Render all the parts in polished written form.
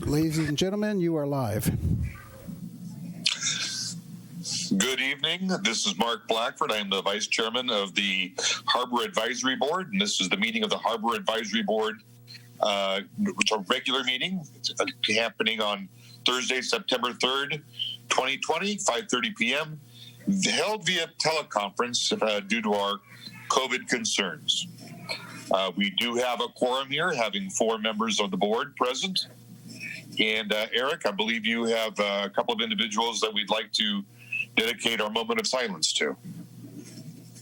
Ladies and gentlemen, you are live. Good evening. This is Mark Blackford. I am the Vice Chairman of the Harbor Advisory Board, and this is the meeting of the Harbor Advisory Board. It's a regular meeting. It's happening on Thursday, September 3rd, 2020, 5:30 p.m., held via teleconference due to our COVID concerns. We do have a quorum here, having 4 members of the board present. And Eric, I believe you have a couple of individuals that we'd like to dedicate our moment of silence to.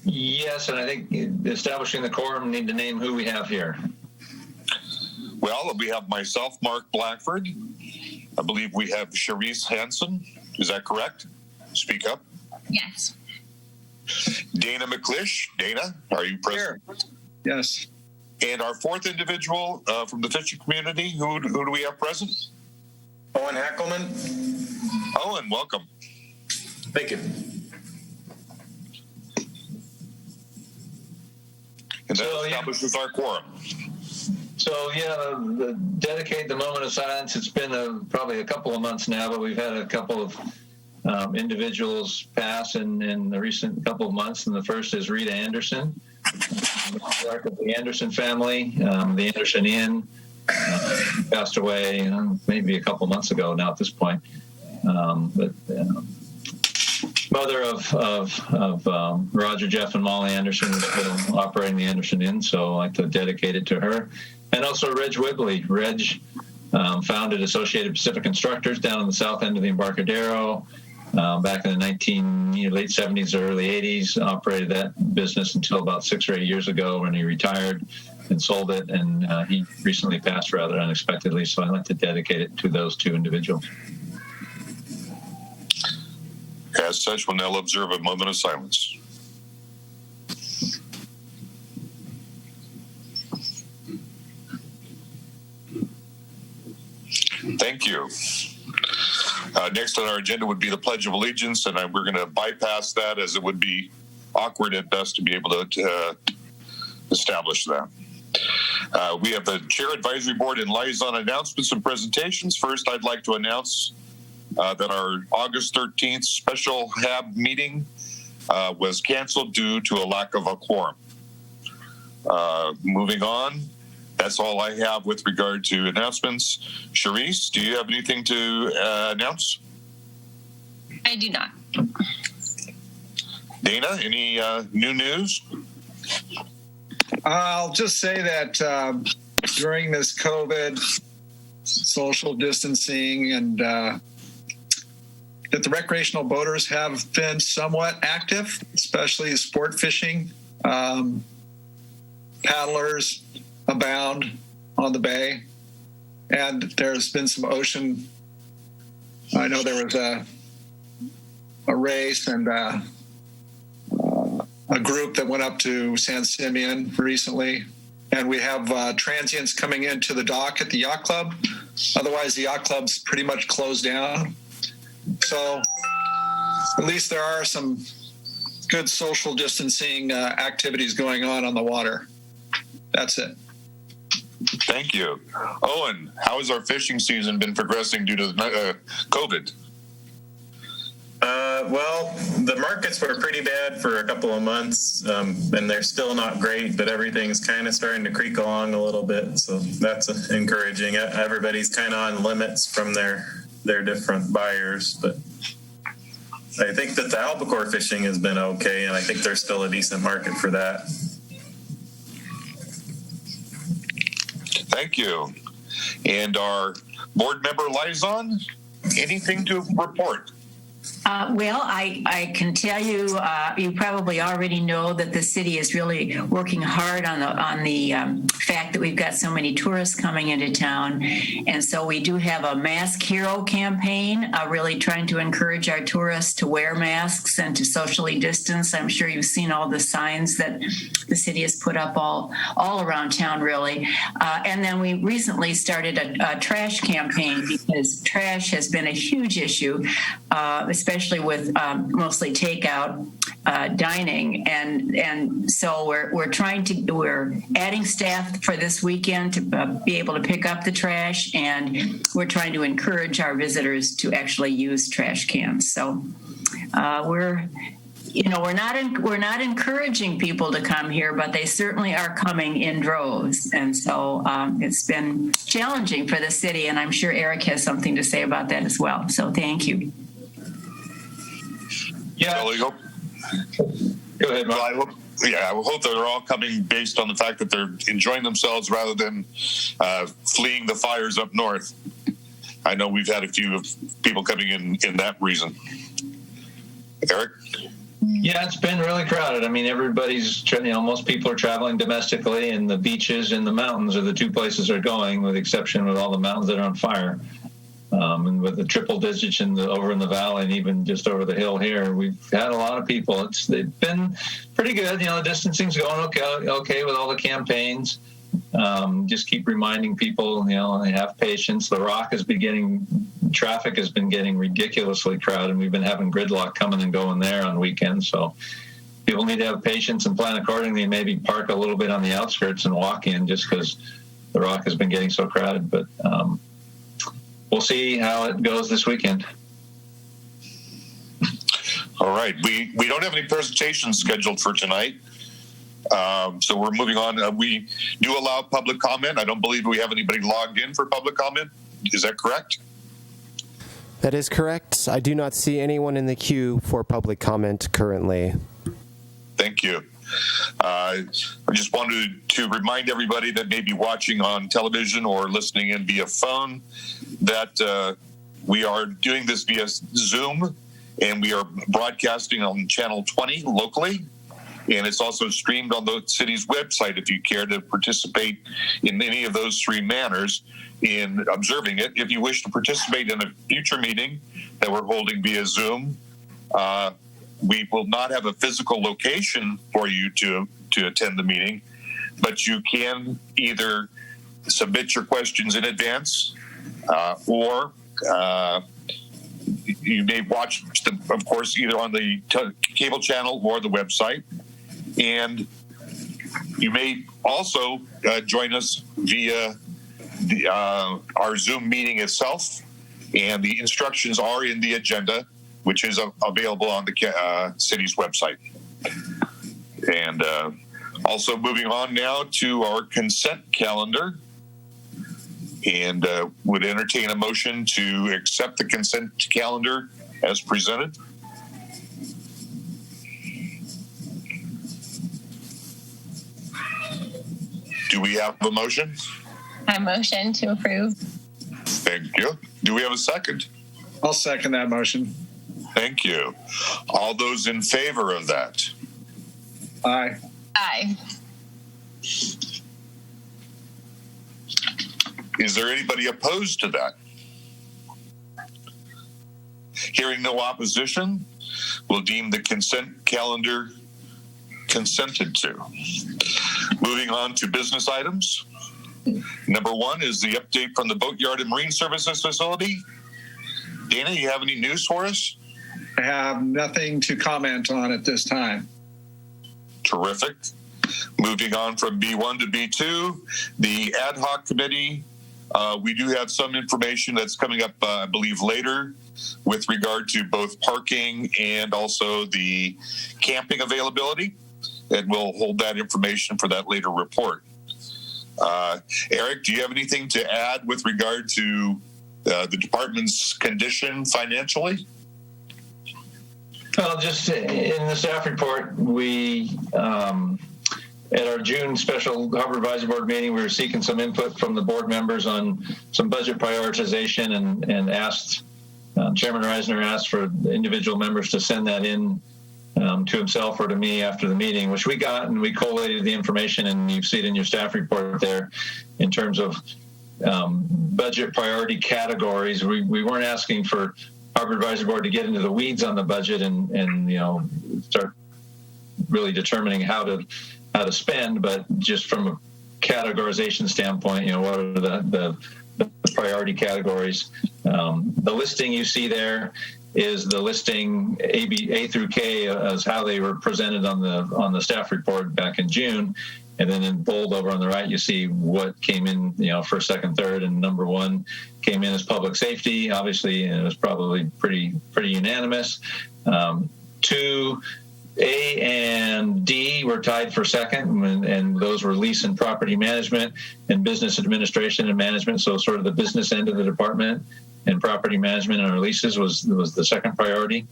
Yes, and I think establishing the quorum, need to name who we have here. Well, we have myself, Mark Blackford. I believe we have Charisse Hansen. Is that correct? Speak up. Yes. Dana McClish. Dana, are you present? Here. Yes. And our 4th individual from the fishing community, who do we have present? Owen Heckleman. Owen, welcome. Thank you. And that establishes our quorum. So, dedicate the moment of silence. It's been probably a couple of months now, but we've had a couple of individuals pass in the recent couple of months. And the first is Rita Anderson, part of the Anderson family, the Anderson Inn. Passed away maybe a couple months ago now at this point. Mother of Roger, Jeff, and Molly Anderson is still operating the Anderson Inn, so I'd like to dedicate it to her. And also Reg Wibley. Reg founded Associated Pacific Instructors down in the south end of the Embarcadero back in the late 70s, early 80s. Operated that business until about 6 or 8 years ago when he retired and sold it, and he recently passed rather unexpectedly, so I'd like to dedicate it to those 2 individuals. As such, we'll now observe a moment of silence. Thank you. Next on our agenda would be the Pledge of Allegiance, and we're going to bypass that as it would be awkward at best to be able to establish that. We have the Chair Advisory Board and Liaison announcements and presentations. First, I'd like to announce that our August 13th special HAB meeting was canceled due to a lack of a quorum. Moving on, that's all I have with regard to announcements. Charisse, do you have anything to announce? I do not. Dana, any new news? I'll just say that during this COVID, social distancing, and that the recreational boaters have been somewhat active, especially sport fishing. Paddlers abound on the bay, and there's been some ocean. I know there was a race and a group that went up to San Simeon recently, and we have transients coming into the dock at the yacht club. Otherwise, the yacht club's pretty much closed down. So at least there are some good social distancing activities going on the water. That's it. Thank you. Owen, how has our fishing season been progressing due to COVID? Well, the markets were pretty bad for a couple of months, and they're still not great, but everything's kind of starting to creak along a little bit, so that's encouraging. Everybody's kind of on limits from their different buyers, but I think that the albacore fishing has been okay, and I think there's still a decent market for that. Thank you. And our board member Liaison, anything to report? Well, I can tell you, you probably already know that the city is really working hard on the fact that we've got so many tourists coming into town. And so we do have a Mask Hero campaign, really trying to encourage our tourists to wear masks and to socially distance. I'm sure you've seen all the signs that the city has put up all around town, really. And then we recently started a trash campaign because trash has been a huge issue. especially with mostly takeout dining, and so we're adding staff for this weekend to be able to pick up the trash, and we're trying to encourage our visitors to actually use trash cans. So we're not encouraging people to come here, but they certainly are coming in droves, and so it's been challenging for the city, and I'm sure Eric has something to say about that as well. So thank you. Yeah. Go ahead, Mark. I hope they're all coming based on the fact that they're enjoying themselves rather than fleeing the fires up north. I know we've had a few people coming in that reason. Eric? Yeah, it's been really crowded. I mean, most people are traveling domestically, and the beaches and the mountains are the two places they're going, with the exception of all the mountains that are on fire. And with the triple digits over in the valley and even just over the hill here, we've had a lot of people. They've been pretty good. The distancing's going okay with all the campaigns. Just keep reminding people, they have patience. The Rock traffic has been getting ridiculously crowded. We've been having gridlock coming and going there on weekends. So people need to have patience and plan accordingly, maybe park a little bit on the outskirts and walk in, just because the Rock has been getting so crowded. But we'll see how it goes this weekend. All right. We don't have any presentations scheduled for tonight. So we're moving on. We do allow public comment. I don't believe we have anybody logged in for public comment. Is that correct? That is correct. I do not see anyone in the queue for public comment currently. Thank you. I just wanted to remind everybody that may be watching on television or listening in via phone that we are doing this via Zoom, and we are broadcasting on Channel 20 locally. And it's also streamed on the city's website if you care to participate in any of those three manners in observing it. If you wish to participate in a future meeting that we're holding via Zoom, we will not have a physical location for you to attend the meeting, but you can either submit your questions in advance or you may watch them, of course, either on the cable channel or the website. And you may also join us via our Zoom meeting itself, and the instructions are in the agenda, which is available on the city's website. And also moving on now to our consent calendar, and would entertain a motion to accept the consent calendar as presented. Do we have a motion? I motion to approve. Thank you. Do we have a second? I'll second that motion. Thank you. All those in favor of that? Aye. Aye. Is there anybody opposed to that? Hearing no opposition, we'll deem the consent calendar consented to. Moving on to business items. Number one is the update from the Boatyard and Marine Services facility. Dana, you have any news for us? I have nothing to comment on at this time. Terrific. Moving on from B1 to B2, the ad hoc committee. We do have some information that's coming up, I believe, later with regard to both parking and also the camping availability. And we'll hold that information for that later report. Eric, do you have anything to add with regard to the department's condition financially? Well, just in the staff report, we, at our June special Harbor Advisory Board meeting, we were seeking some input from the board members on some budget prioritization and asked, Chairman Reisner asked for the individual members to send that in to himself or to me after the meeting, which we got, and we collated the information, and you see it in your staff report there in terms of budget priority categories. We weren't asking for Harbor Advisory Board to get into the weeds on the budget and start really determining how to spend, but just from a categorization standpoint, what are the priority categories? The listing you see there is the listing A through K as how they were presented on the staff report back in June. And then in bold over on the right, you see what came in, first, second, third, and number one came in as public safety. Obviously, and it was probably pretty unanimous. 2, A and D were tied for second, and those were lease and property management and business administration and management. So sort of the business end of the department, and property management and our leases was the second priority.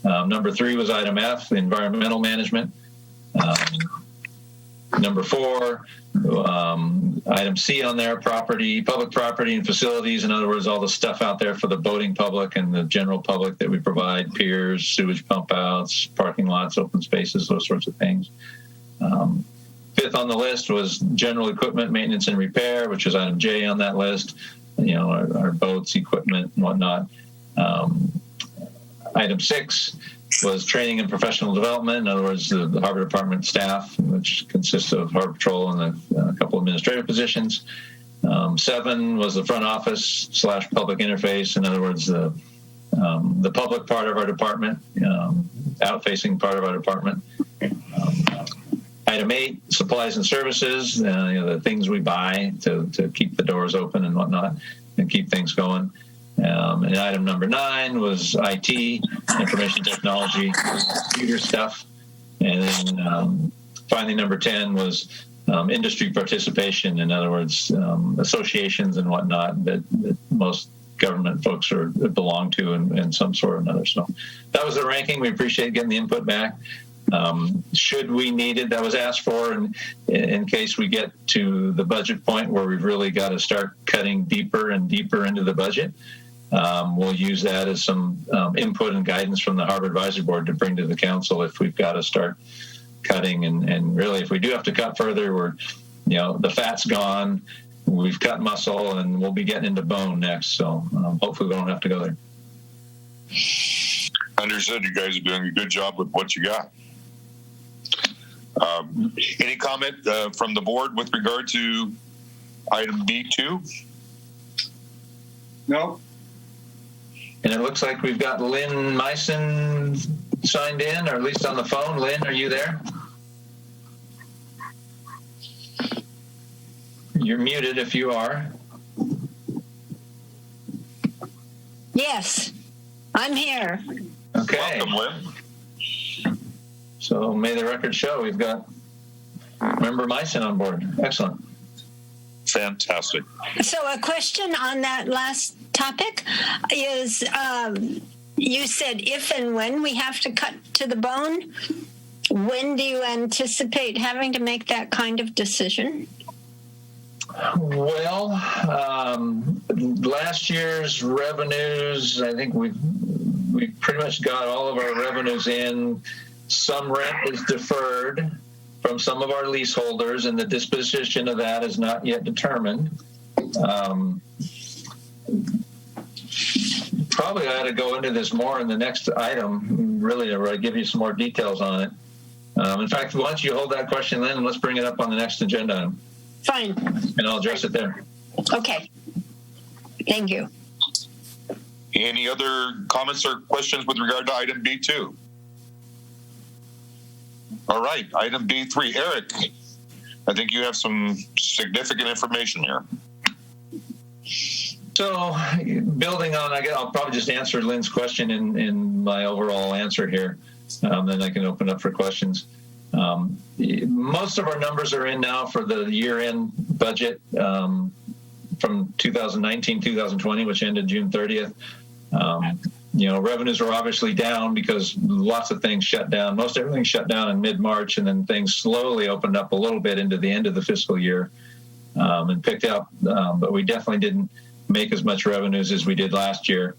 Number 3 was item F, environmental management. Number 4, item C on there, public property and facilities. In other words, all the stuff out there for the boating public and the general public that we provide, piers, sewage pump outs, parking lots, open spaces, those sorts of things. 5th on the list was general equipment, maintenance and repair, which is item J on that list, our boats, equipment, and whatnot. Item 6 was training and professional development. In other words, the Harbor Department staff, which consists of Harbor Patrol and a couple of administrative positions. 7 was the front office / public interface. In other words, the public part of our department, out-facing part of our department. Item 8, supplies and services, the things we buy to keep the doors open and whatnot and keep things going. And item number 9 was IT, information technology, computer stuff. And then finally, number 10 was industry participation. In other words, associations and whatnot that most government folks belong to in some sort or another. So that was the ranking. We appreciate getting the input back. Should we need it, that was asked for, and in case we get to the budget point where we've really got to start cutting deeper and deeper into the budget. We'll use that as some input and guidance from the Harbor Advisory Board to bring to the council if we've got to start cutting. And really, if we do have to cut further, the fat's gone, we've cut muscle, and we'll be getting into bone next. So hopefully we don't have to go there. Understood. You guys are doing a good job with what you got. Any comment from the board with regard to item B2? No. And it looks like we've got Lynn Meissen signed in, or at least on the phone. Lynn, are you there? You're muted if you are. Yes, I'm here. Okay. Welcome, Lynn. So may the record show we've got member Meissen on board. Excellent. Fantastic. So a question on that last topic is, you said if and when we have to cut to the bone. When do you anticipate having to make that kind of decision? Well, last year's revenues, I think we've pretty much got all of our revenues in. Some rent is deferred from some of our leaseholders, and the disposition of that is not yet determined. Probably I ought to go into this more in the next item, really, where I give you some more details on it. In fact, why don't you hold that question, Lynn, and let's bring it up on the next agenda item. Fine. And I'll address it there. Okay. Thank you. Any other comments or questions with regard to item B2? All right, item B3. Eric, I think you have some significant information here. So, building on, I'll probably just answer Lynn's question in my overall answer here. Then I can open up for questions. Most of our numbers are in now for the year-end budget from 2019-2020, which ended June 30th. Revenues were obviously down because lots of things shut down. Most everything shut down in mid-March, and then things slowly opened up a little bit into the end of the fiscal year and picked up. But we definitely didn't make as much revenues as we did last year.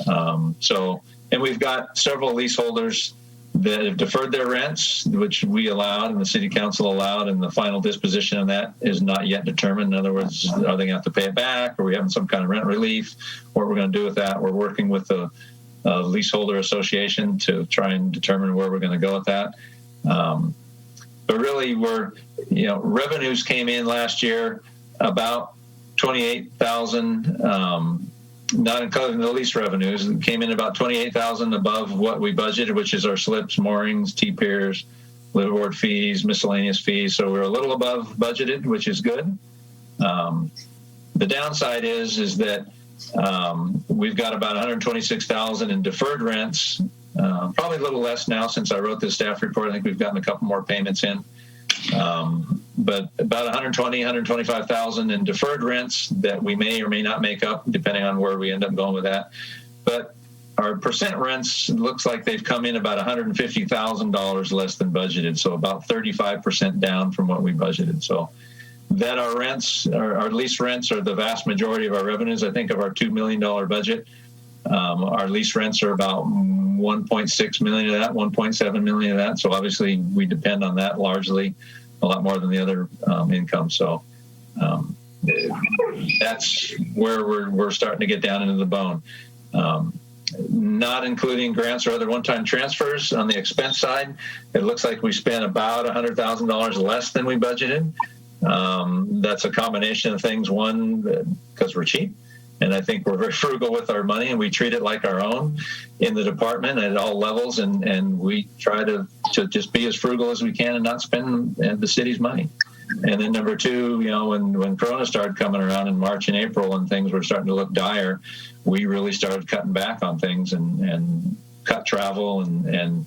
And we've got several leaseholders that have deferred their rents, which we allowed and the city council allowed, and the final disposition of that is not yet determined. In other words, are they going to have to pay it back? Are we having some kind of rent relief? What we're going to do with that? We're working with the leaseholder association to try and determine where we're going to go with that. But really, revenues came in last year about $28,000. not including the lease revenues, it came in about $28,000 above what we budgeted, which is our slips, moorings, T-piers, liveaboard fees, miscellaneous fees. So we're a little above budgeted, which is good. The downside is that we've got about $126,000 in deferred rents, probably a little less now since I wrote this staff report. I think we've gotten a couple more payments in. But about $125,000 in deferred rents that we may or may not make up, depending on where we end up going with that. But our percent rents looks like they've come in about $150,000 less than budgeted, so about 35% down from what we budgeted. So that our rents, our lease rents, are the vast majority of our revenues. I think of our $2 million budget, our lease rents are about 1.6 million of that, 1.7 million of that. So obviously we depend on that largely, a lot more than the other income. So that's where we're starting to get down into the bone. Not including grants or other one-time transfers on the expense side, it looks like we spent about $100,000 less than we budgeted. That's a combination of things. One, because we're cheap, and I think we're very frugal with our money, and we treat it like our own in the department at all levels, and we try to just be as frugal as we can and not spend the city's money. And then number two, when Corona started coming around in March and April and things were starting to look dire, we really started cutting back on things and cut travel and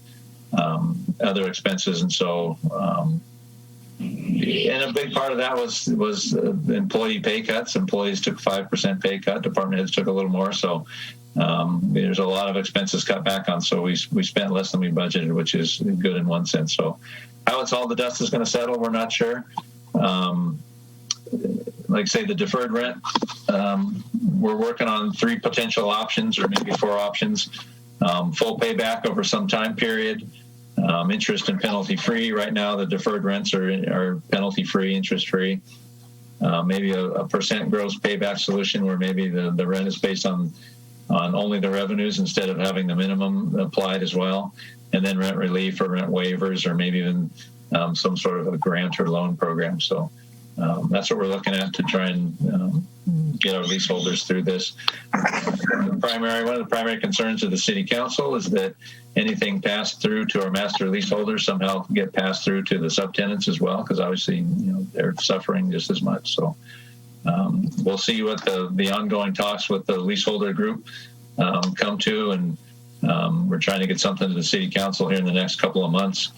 other expenses. And so, and a big part of that was employee pay cuts. Employees took 5% pay cut. Department heads took a little more. So there's a lot of expenses cut back on. So we spent less than we budgeted, which is good in one sense. So how it's all the dust is going to settle, we're not sure. Like say the deferred rent, we're working on 3 potential options or maybe 4 options. Full payback over some time period. Interest and penalty free. Right now, the deferred rents are penalty free, interest free. Maybe a percent gross payback solution where maybe the rent is based on only the revenues instead of having the minimum applied as well. And then rent relief or rent waivers or maybe even some sort of a grant or loan program. So that's what we're looking at to try and get our leaseholders through this. One of the primary concerns of the city council is that anything passed through to our master leaseholders somehow get passed through to the subtenants as well, because obviously they're suffering just as much. So we'll see what the ongoing talks with the leaseholder group come to, and we're trying to get something to the city council here in the next couple of months.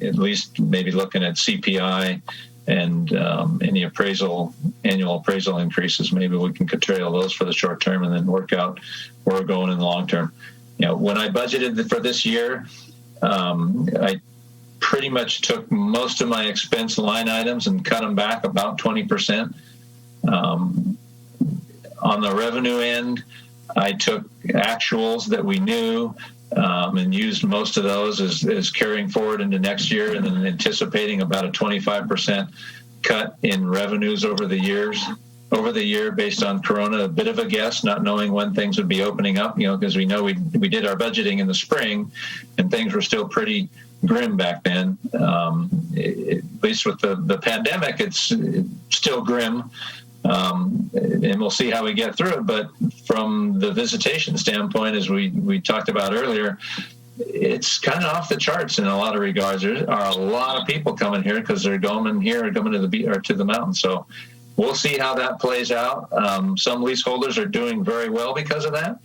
At least maybe looking at CPI and any annual appraisal increases. Maybe we can curtail those for the short term and then work out where we're going in the long term. When I budgeted for this year, I pretty much took most of my expense line items and cut them back about 20%. On the revenue end, I took actuals that we knew and used most of those as carrying forward into next year, and then anticipating about a 25% cut in revenues over the year based on Corona. A bit of a guess, not knowing when things would be opening up, because we know we did our budgeting in the spring and things were still pretty grim back then. At least with the pandemic, it's still grim. And we'll see how we get through it. But from the visitation standpoint, as we talked about earlier, it's kind of off the charts in a lot of regards. There are a lot of people coming here because they're going here or coming to the beach or to the mountain. So we'll see how that plays out. Some leaseholders are doing very well because of that,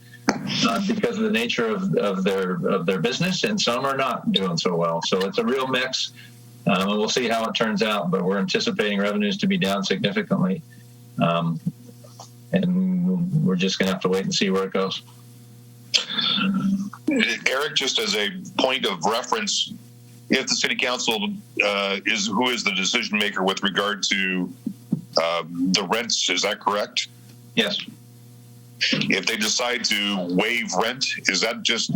because of the nature of their business, and some are not doing so well. So it's a real mix, and we'll see how it turns out. But we're anticipating revenues to be down significantly. And we're just going to have to wait and see where it goes. Eric, just as a point of reference, if the city council who is the decision maker with regard to the rents, is that correct? Yes. If they decide to waive rent, is that just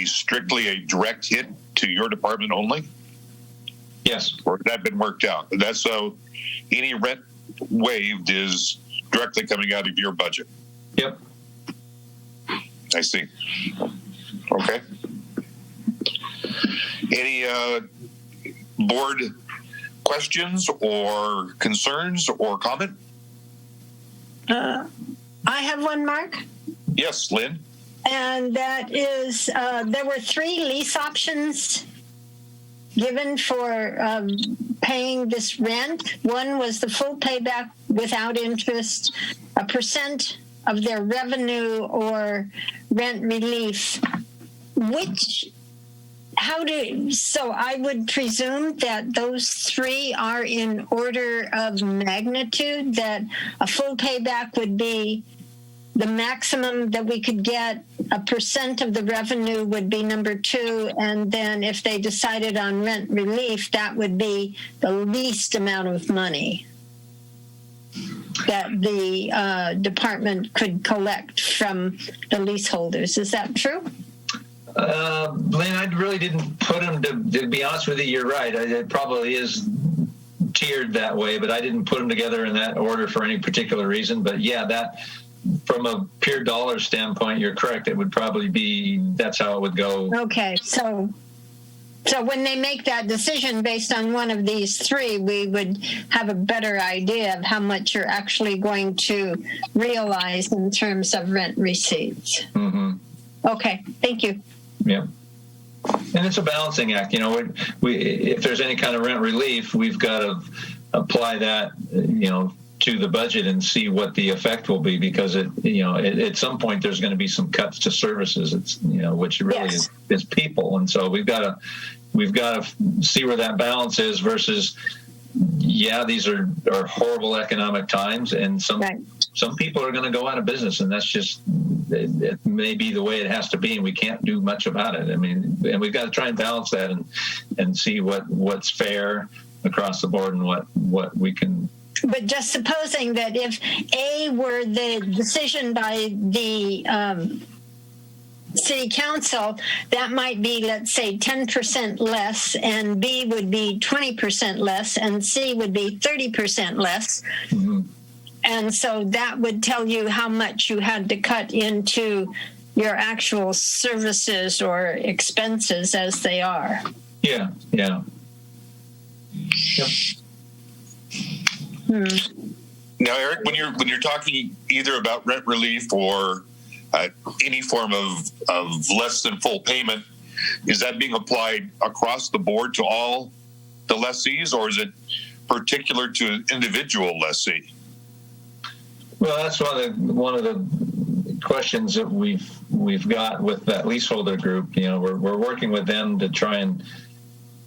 strictly a direct hit to your department only? Yes. Or has that been worked out? That's so any rent waived is directly coming out of your budget. Yep. I see. Okay. Any board questions or concerns or comment? I have one, Mark. Yes, Lynn. And that is, there were 3 lease options given for paying this rent. One was the full payback without interest, 1% of their revenue, or rent relief. So I would presume that those 3 are in order of magnitude, that a full payback would be the maximum that we could get, 1% of the revenue would be number 2, and then if they decided on rent relief, that would be the least amount of money that the department could collect from the leaseholders. Is that true? Lynn, I really didn't put them to be honest with you. You're right. It probably is tiered that way, but I didn't put them together in that order for any particular reason. But yeah, that from a pure dollar standpoint, you're correct. It would probably be, that's how it would go. Okay. So when they make that decision based on one of these 3, we would have a better idea of how much you're actually going to realize in terms of rent receipts. Mm-hmm. Okay. Thank you. Yeah. And it's a balancing act. You know, if there's any kind of rent relief, we've got to apply that, to the budget and see what the effect will be, because at some point there's going to be some cuts to services. It's, which really is people. And so we've got to see where that balance is versus, these are horrible economic times, and some people are going to go out of business, and that's just, it may be the way it has to be, and we can't do much about it. I mean, and we've got to try and balance that and see what's fair across the board and what we can. But just supposing that if A were the decision by the city council, that might be, let's say, 10% less, and B would be 20% less, and C would be 30% less. Mm-hmm. And so that would tell you how much you had to cut into your actual services or expenses as they are. Yeah. Yep. Now, Eric, when you're talking either about rent relief or any form of less than full payment, is that being applied across the board to all the lessees, or is it particular to an individual lessee? Well, that's one of the questions that we've got with that leaseholder group. We're working with them to try and,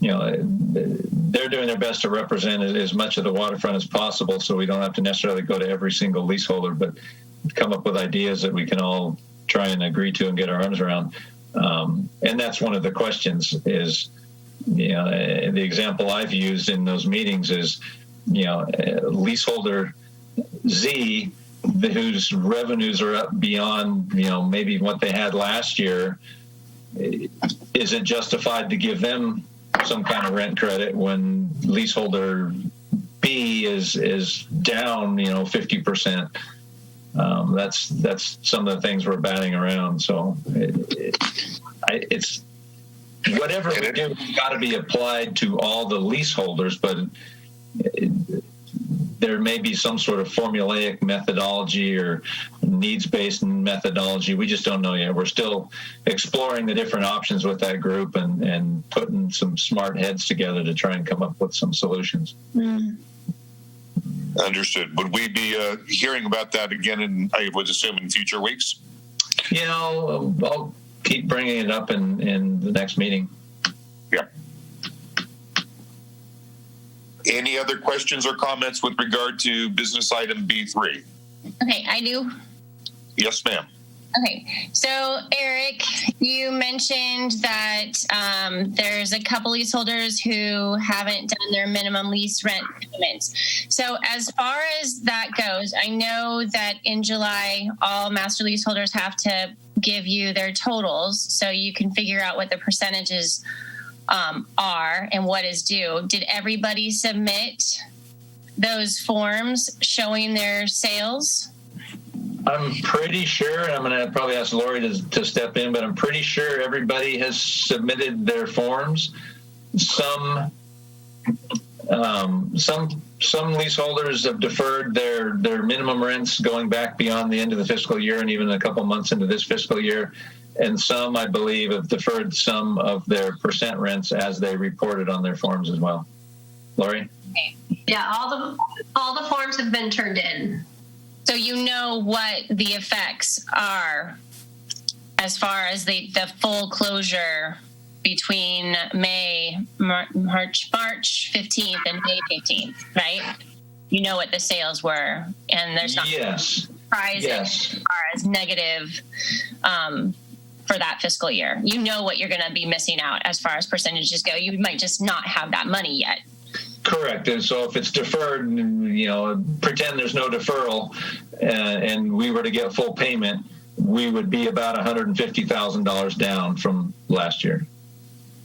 they're doing their best to represent as much of the waterfront as possible, so we don't have to necessarily go to every single leaseholder, but come up with ideas that we can all try and agree to and get our arms around. And that's one of the questions is, the example I've used in those meetings is, leaseholder Z, whose revenues are up beyond, maybe what they had last year, is it justified to give them some kind of rent credit when leaseholder B is down, 50%? That's some of the things we're batting around. So it's whatever we do, it's got to be applied to all the leaseholders, but there may be some sort of formulaic methodology or needs-based methodology. We just don't know yet. We're still exploring the different options with that group and putting some smart heads together to try and come up with some solutions. Mm. Understood. Would we be hearing about that again, I would assume, in future weeks? Yeah, I'll keep bringing it up in the next meeting. Yeah. Any other questions or comments with regard to business item B3? Okay, I do. Yes, ma'am. Okay, so Eric, you mentioned that there's a couple leaseholders who haven't done their minimum lease rent payments. So as far as that goes, I know that in July, all master leaseholders have to give you their totals so you can figure out what the percentages are and what is due. Did everybody submit those forms showing their sales? I'm pretty sure, and I'm going to probably ask Lori to step in, but I'm pretty sure everybody has submitted their forms. Some Some leaseholders have deferred their minimum rents going back beyond the end of the fiscal year and even a couple months into this fiscal year. And some, I believe, have deferred some of their percent rents as they reported on their forms as well. Lori? Yeah, all the forms have been turned in. So you know what the effects are as far as the full closure between March 15th and May 15th, right? You know what the sales were, and there's not surprising as far as negative for that fiscal year. You know what you're going to be missing out as far as percentages go. You might just not have that money yet. Correct. And so if it's deferred, pretend there's no deferral, and we were to get full payment, we would be about $150,000 down from last year.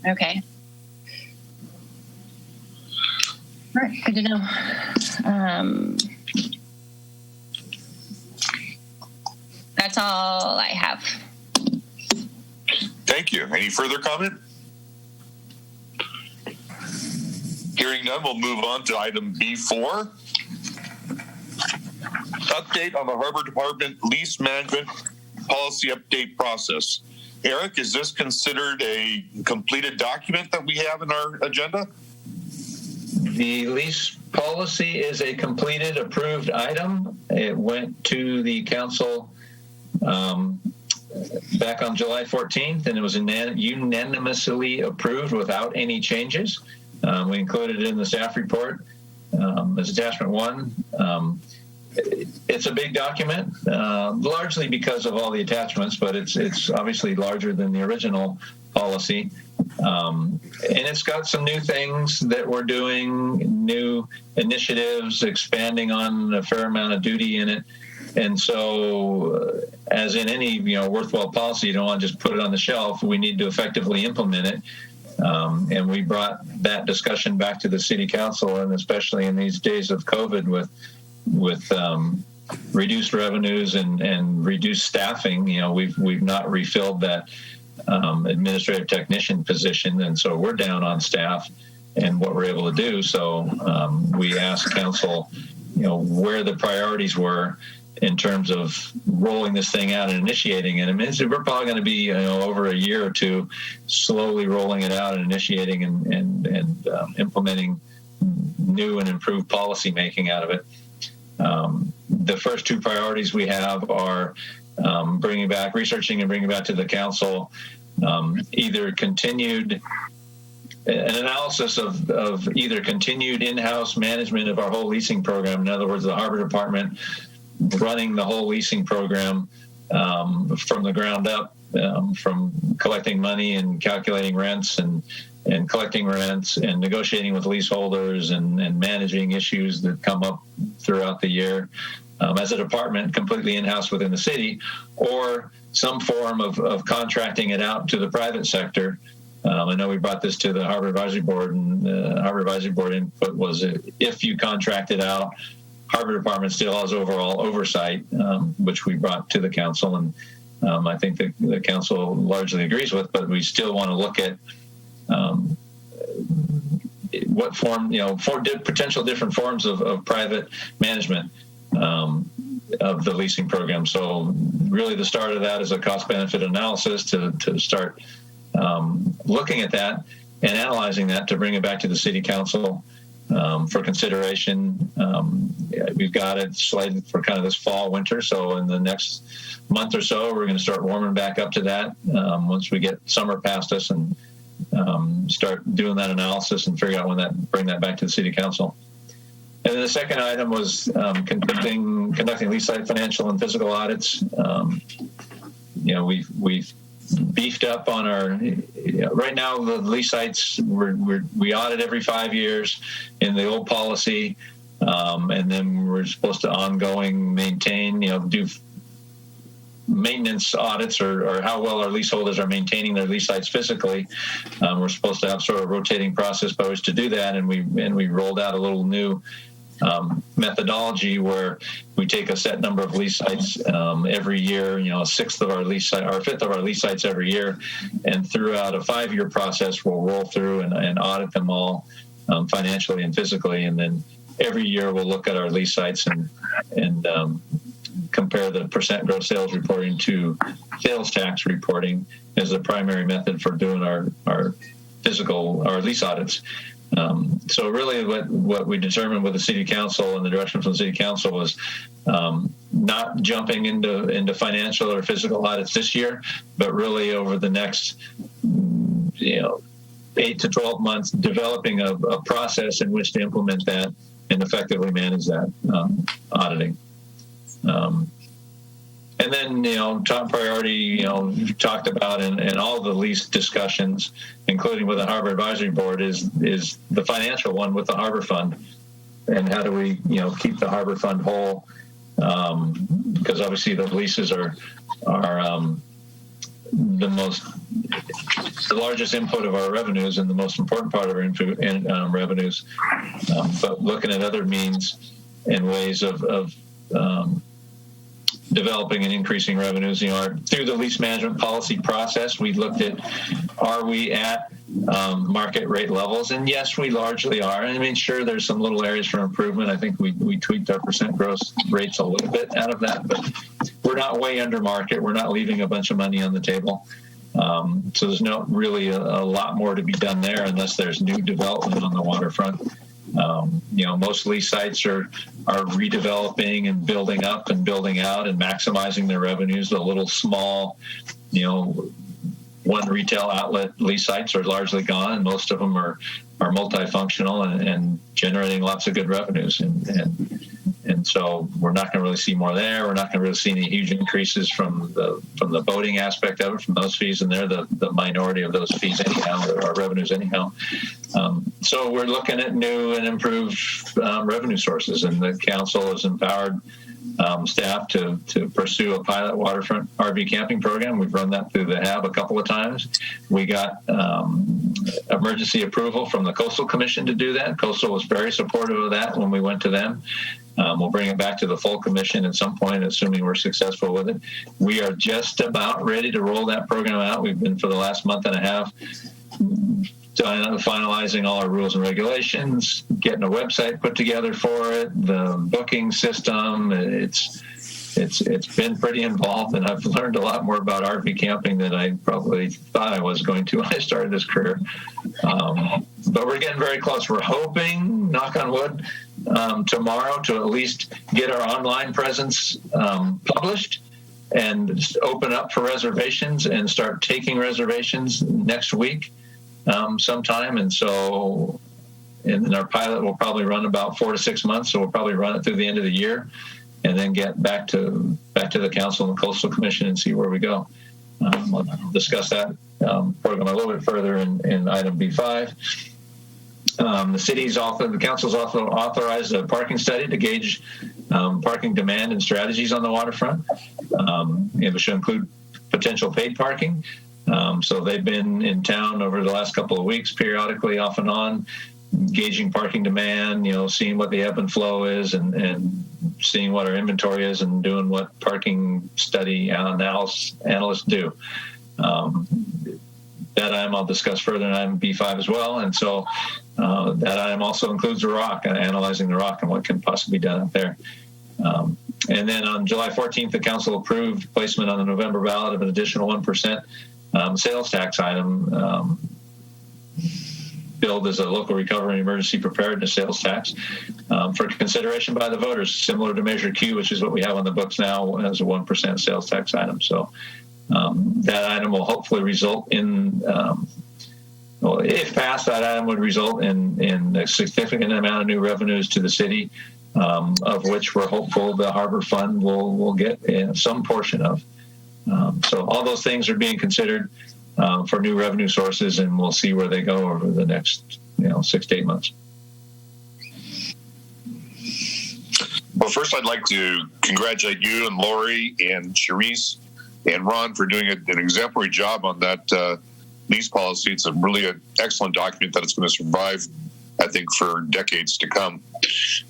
Okay. All right. Good to know. That's all I have. Thank you. Any further comment? Hearing none, we'll move on to item B4. Update on the Harbor Department lease management policy update process. Eric, is this considered a completed document that we have in our agenda? The lease policy is a completed, approved item. It went to the council back on July 14th, and it was unanimously approved without any changes. We included it in the staff report as attachment 1. It's a big document, largely because of all the attachments, but it's obviously larger than the original policy. And it's got some new things that we're doing, new initiatives, expanding on a fair amount of duty in it. And so, as in any worthwhile policy, you don't want to just put it on the shelf. We need to effectively implement it. And we brought that discussion back to the city council, and especially in these days of COVID with reduced revenues and reduced staffing, we've not refilled that administrative technician position, and so we're down on staff and what we're able to do. So we asked council, where the priorities were in terms of rolling this thing out and initiating it. I mean, we're probably going to be over a year or two slowly rolling it out and initiating and implementing new and improved policy making out of it. The first two priorities we have are researching and bringing back to the council either continued an analysis of either continued in-house management of our whole leasing program. In other words, the Harbor Department running the whole leasing program from the ground up, from collecting money and calculating rents and collecting rents and negotiating with leaseholders and managing issues that come up throughout the year as a department completely in-house within the city, or some form of contracting it out to the private sector. I know we brought this to the Harbor Advisory Board, and the Harbor Advisory Board input was if you contract it out, Harbor Department still has overall oversight, which we brought to the council, and I think the council largely agrees with, but we still want to look at what form, for potential different forms of private management of the leasing program. So really the start of that is a cost-benefit analysis to start looking at that and analyzing that to bring it back to the city council for consideration. We've got it slated for kind of this fall, winter. So in the next month or so, we're going to start warming back up to that once we get summer past us and start doing that analysis and figure out bring that back to the city council. And then the second item was conducting lease site financial and physical audits. We've beefed up on our. Right now, the lease sites we audit every 5 years in the old policy, and then we're supposed to ongoing maintain, do maintenance audits or how well our leaseholders are maintaining their lease sites physically. We're supposed to have sort of a rotating process by which to do that, and we rolled out a little new methodology where we take a set number of lease sites every year, a fifth of our lease sites every year, and throughout a 5-year process, we'll roll through and audit them all financially and physically. And then every year we'll look at our lease sites and compare the percent gross sales reporting to sales tax reporting as the primary method for doing our lease audits. So really what we determined with the city council and the direction from the city council was not jumping into financial or physical audits this year, but really over the next 8 to 12 months, developing a process in which to implement that and effectively manage that auditing. And then, top priority, you've talked about in all the lease discussions, including with the Harbor Advisory Board, is the financial one with the Harbor Fund. And how do we, keep the Harbor Fund whole? Because obviously the leases are the largest input of our revenues and the most important part of our revenues. But looking at other means and ways of developing and increasing revenues, through the lease management policy process, we looked at, are we at market rate levels? And yes, we largely are. And I mean, sure, there's some little areas for improvement. I think we tweaked our percent gross rates a little bit out of that, but we're not way under market. We're not leaving a bunch of money on the table. So there's not really a lot more to be done there unless there's new development on the waterfront. Most lease sites are redeveloping and building up and building out and maximizing their revenues. The little small, one retail outlet lease sites are largely gone, and most of them are multifunctional and generating lots of good revenues. And so we're not going to really see more there. We're not going to really see any huge increases from the boating aspect of it, from those fees, and they're the minority of those fees anyhow, or our revenues anyhow. So we're looking at new and improved revenue sources, and the council has empowered staff to pursue a pilot waterfront RV camping program. We've run that through the HAB a couple of times. We got emergency approval from the Coastal Commission to do that. Coastal was very supportive of that when we went to them. We'll bring it back to the full commission at some point, assuming we're successful with it. We are just about ready to roll that program out. We've been for the last month and a half finalizing all our rules and regulations, getting a website put together for it, the booking system. It's been pretty involved, and I've learned a lot more about RV camping than I probably thought I was going to when I started this career. But we're getting very close. We're hoping, knock on wood, tomorrow to at least get our online presence published and open up for reservations and start taking reservations next week sometime. And so our pilot will probably run about 4 to 6 months, so we'll probably run it through the end of the year and then get back to the council and the Coastal Commission and see where we go. We'll discuss that program a little bit further in item B5. The council's also authorized a parking study to gauge parking demand and strategies on the waterfront. It should include potential paid parking. So they've been in town over the last couple of weeks, periodically off and on, gauging parking demand, seeing what the ebb and flow is and seeing what our inventory is and doing what parking study analysts do. That item I'll discuss further in item B5 as well. And so that item also includes the rock, analyzing the rock and what can possibly be done up there. And then on July 14th, the council approved placement on the November ballot of an additional 1% sales tax item billed as a local recovery and emergency preparedness sales tax for consideration by the voters, similar to Measure Q, which is what we have on the books now as a 1% sales tax item. So that item will hopefully result in, if passed, that item would result in a significant amount of new revenues to the city, of which we're hopeful the Harbor Fund will get some portion of. So all those things are being considered for new revenue sources, and we'll see where they go over the next 6 to 8 months. Well, first I'd like to congratulate you and Lori and Charisse and Ron for doing an exemplary job on that lease policy. It's really an excellent document that is going to survive, I think, for decades to come.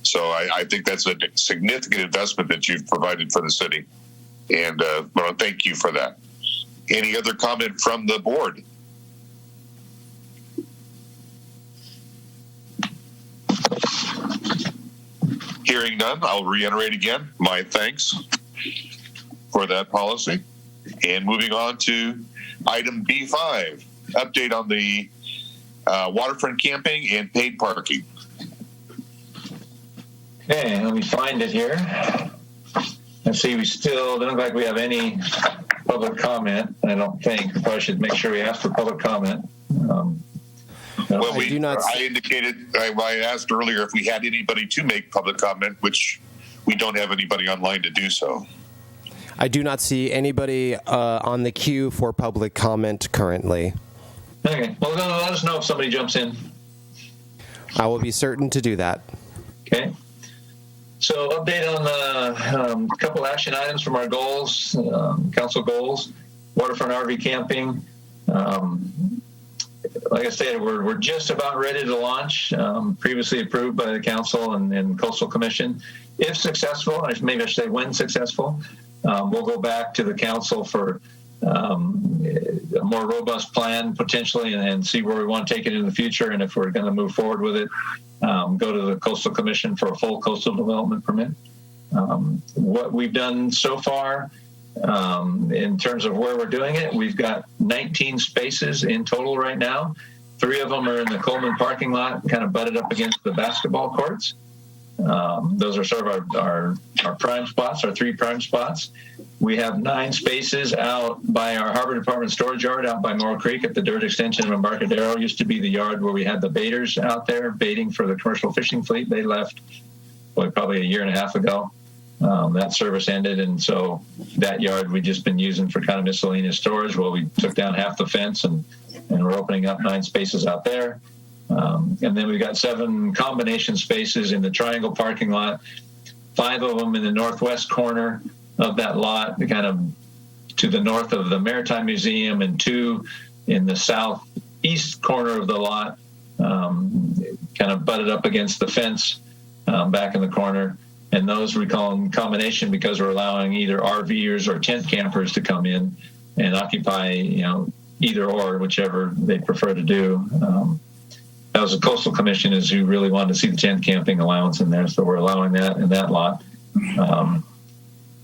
So I think that's a significant investment that you've provided for the city. And I want to thank you for that. Any other comment from the board? Hearing none, I'll reiterate again my thanks for that policy. And moving on to item B5, update on the waterfront camping and paid parking. Okay, let me find it here. Let's see, we still don't look like we have any public comment, I don't think. We probably should make sure we ask for public comment. Well, I indicated, I asked earlier if we had anybody to make public comment, which we don't have anybody online to do so. I do not see anybody on the queue for public comment currently. Okay, well, then let us know if somebody jumps in. I will be certain to do that. Okay. So update on the couple action items from our goals, council goals, waterfront RV camping. Like I said, we're just about ready to launch, previously approved by the council and Coastal Commission. If successful, maybe I should say when successful, we'll go back to the council for a more robust plan potentially and see where we want to take it in the future. And if we're going to move forward with it, go to the Coastal Commission for a full coastal development permit. What we've done so far in terms of where we're doing it, we've got 19 spaces in total right now. 3 of them are in the Coleman parking lot, kind of butted up against the basketball courts. Those are sort of our prime spots, our 3 prime spots. We have 9 spaces out by our Harbor Department storage yard out by Morrill Creek at the dirt extension of Embarcadero. Used to be the yard where we had the baiters out there baiting for the commercial fishing fleet. They left probably a year and a half ago. That service ended, and so that yard we've just been using for kind of miscellaneous storage. Well, we took down half the fence, and we're opening up 9 spaces out there. And then we've got 7 combination spaces in the Triangle parking lot, 5 of them in the northwest corner of that lot, kind of to the north of the Maritime Museum, and 2 in the southeast corner of the lot, kind of butted up against the fence back in the corner. And those we call them combination because we're allowing either RVers or tent campers to come in and occupy, either or, whichever they prefer to do. That was the Coastal Commission is who really wanted to see the tent camping allowance in there, so we're allowing that in that lot.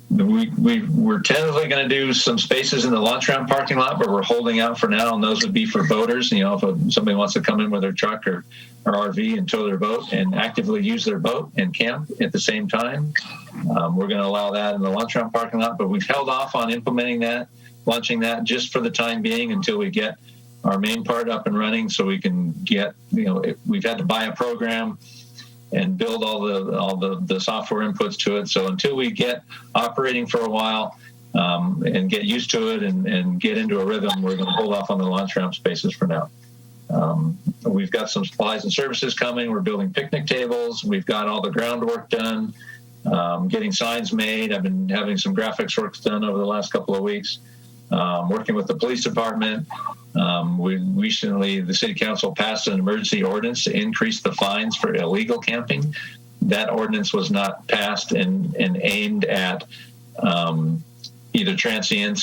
We're tentatively going to do some spaces in the launch ramp parking lot, but we're holding out for now, and those would be for boaters. If somebody wants to come in with their truck or RV and tow their boat and actively use their boat and camp at the same time, we're going to allow that in the launch ramp parking lot, but we've held off on implementing that, launching that just for the time being until we get our main part up and running so we can get, we've had to buy a program and build all the software inputs to it. So until we get operating for a while and get used to it and get into a rhythm, we're going to hold off on the launch ramp spaces for now. We've got some supplies and services coming. We're building picnic tables. We've got all the groundwork done, getting signs made. I've been having some graphics work done over the last couple of weeks, working with the police department. The city council passed an emergency ordinance to increase the fines for illegal camping. That ordinance was not passed and aimed at either transient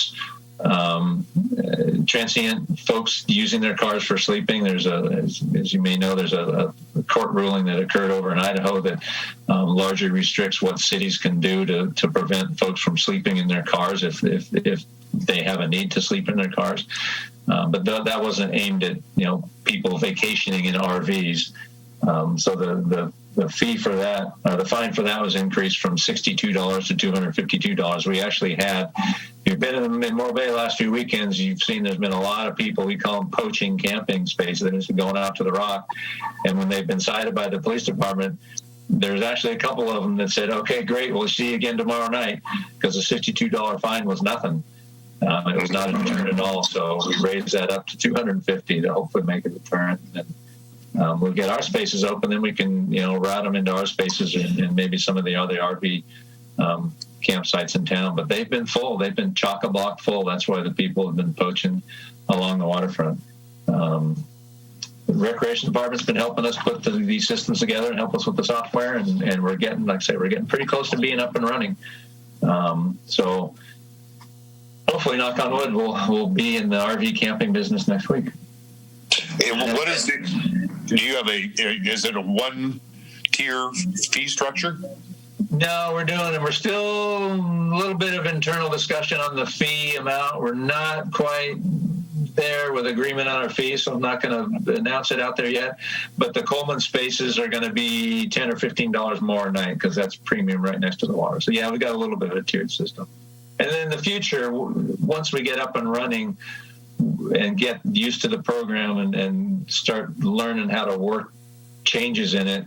folks using their cars for sleeping. There's as you may know, there's a court ruling that occurred over in Idaho that largely restricts what cities can do to prevent folks from sleeping in their cars if they have a need to sleep in their cars. But that wasn't aimed at people vacationing in RVs. So the fee for that, the fine for that was increased from $62 to $252. We actually had, if you've been in Morro Bay the last few weekends, you've seen there's been a lot of people, we call them poaching camping spaces, that is going out to the rock. And when they've been cited by the police department, there's actually a couple of them that said, okay, great, we'll see you again tomorrow night, because the $62 fine was nothing. It was not a deterrent at all, so we raised that up to $250 to hopefully make a deterrent. And we'll get our spaces open, then we can, route them into our spaces and maybe some of the other RV campsites in town. But they've been full; they've been chock-a-block full. That's why the people have been poaching along the waterfront. The Recreation Department's been helping us put these systems together and help us with the software, and we're getting, like I say, we're getting pretty close to being up and running. So. Hopefully, knock on wood, we'll be in the RV camping business next week. What is it? Do you have is it a 1-tier fee structure? No, we're still a little bit of internal discussion on the fee amount. We're not quite there with agreement on our fee, so I'm not going to announce it out there yet. But the Coleman spaces are going to be $10 or $15 more a night because that's premium right next to the water. So yeah, we got a little bit of a tiered system. And then in the future, once we get up and running and get used to the program and start learning how to work changes in it,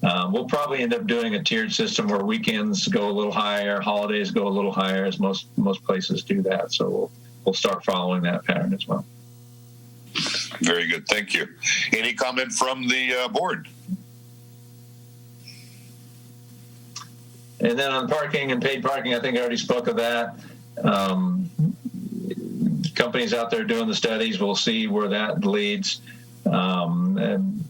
we'll probably end up doing a tiered system where weekends go a little higher, holidays go a little higher, as most places do that. So we'll start following that pattern as well. Very good. Thank you. Any comment from the board? And then on parking and paid parking, I think I already spoke of that. Companies out there doing the studies, we'll see where that leads. And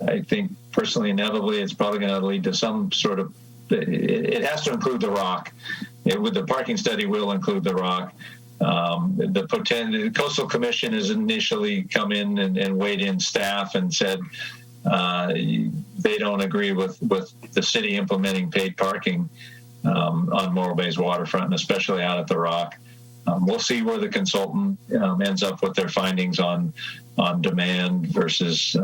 I think personally, inevitably, it's probably going to lead to some sort of, it has to include the rock. With the parking study will include the rock. The Coastal Commission has initially come in and weighed in staff and said they don't agree with the city implementing paid parking on Morro Bay's waterfront, and especially out at the rock. We'll see where the consultant ends up with their findings on demand versus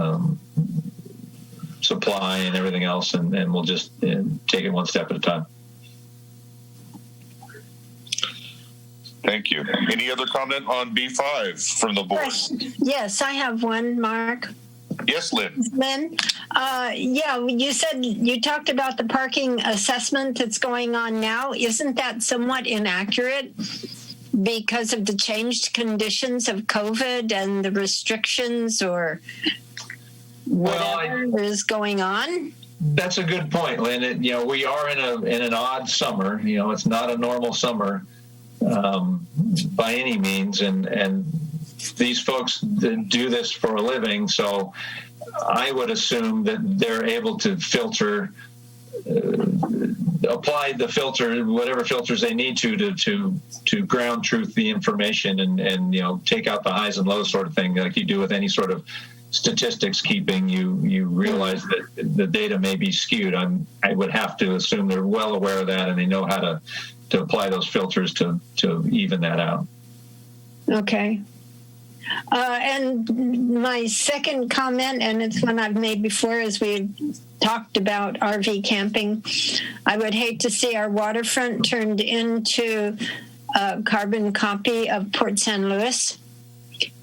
supply and everything else, and we'll just take it one step at a time. Thank you. Any other comment on B5 from the board? Yes, I have one, Mark. Yes, Lynn. Lynn, you said you talked about the parking assessment that's going on now. Isn't that somewhat inaccurate because of the changed conditions of COVID and the restrictions or whatever is going on? That's a good point, Lynn. We are in an odd summer. It's not a normal summer by any means, and these folks do this for a living, so I would assume that they're able to filter, apply the filter, whatever filters they need to ground truth the information and take out the highs and lows sort of thing, like you do with any sort of statistics keeping. You realize that the data may be skewed. I would have to assume they're well aware of that and they know how to apply those filters to even that out. Okay. And my second comment, and it's one I've made before as we talked about RV camping, I would hate to see our waterfront turned into a carbon copy of Port San Luis,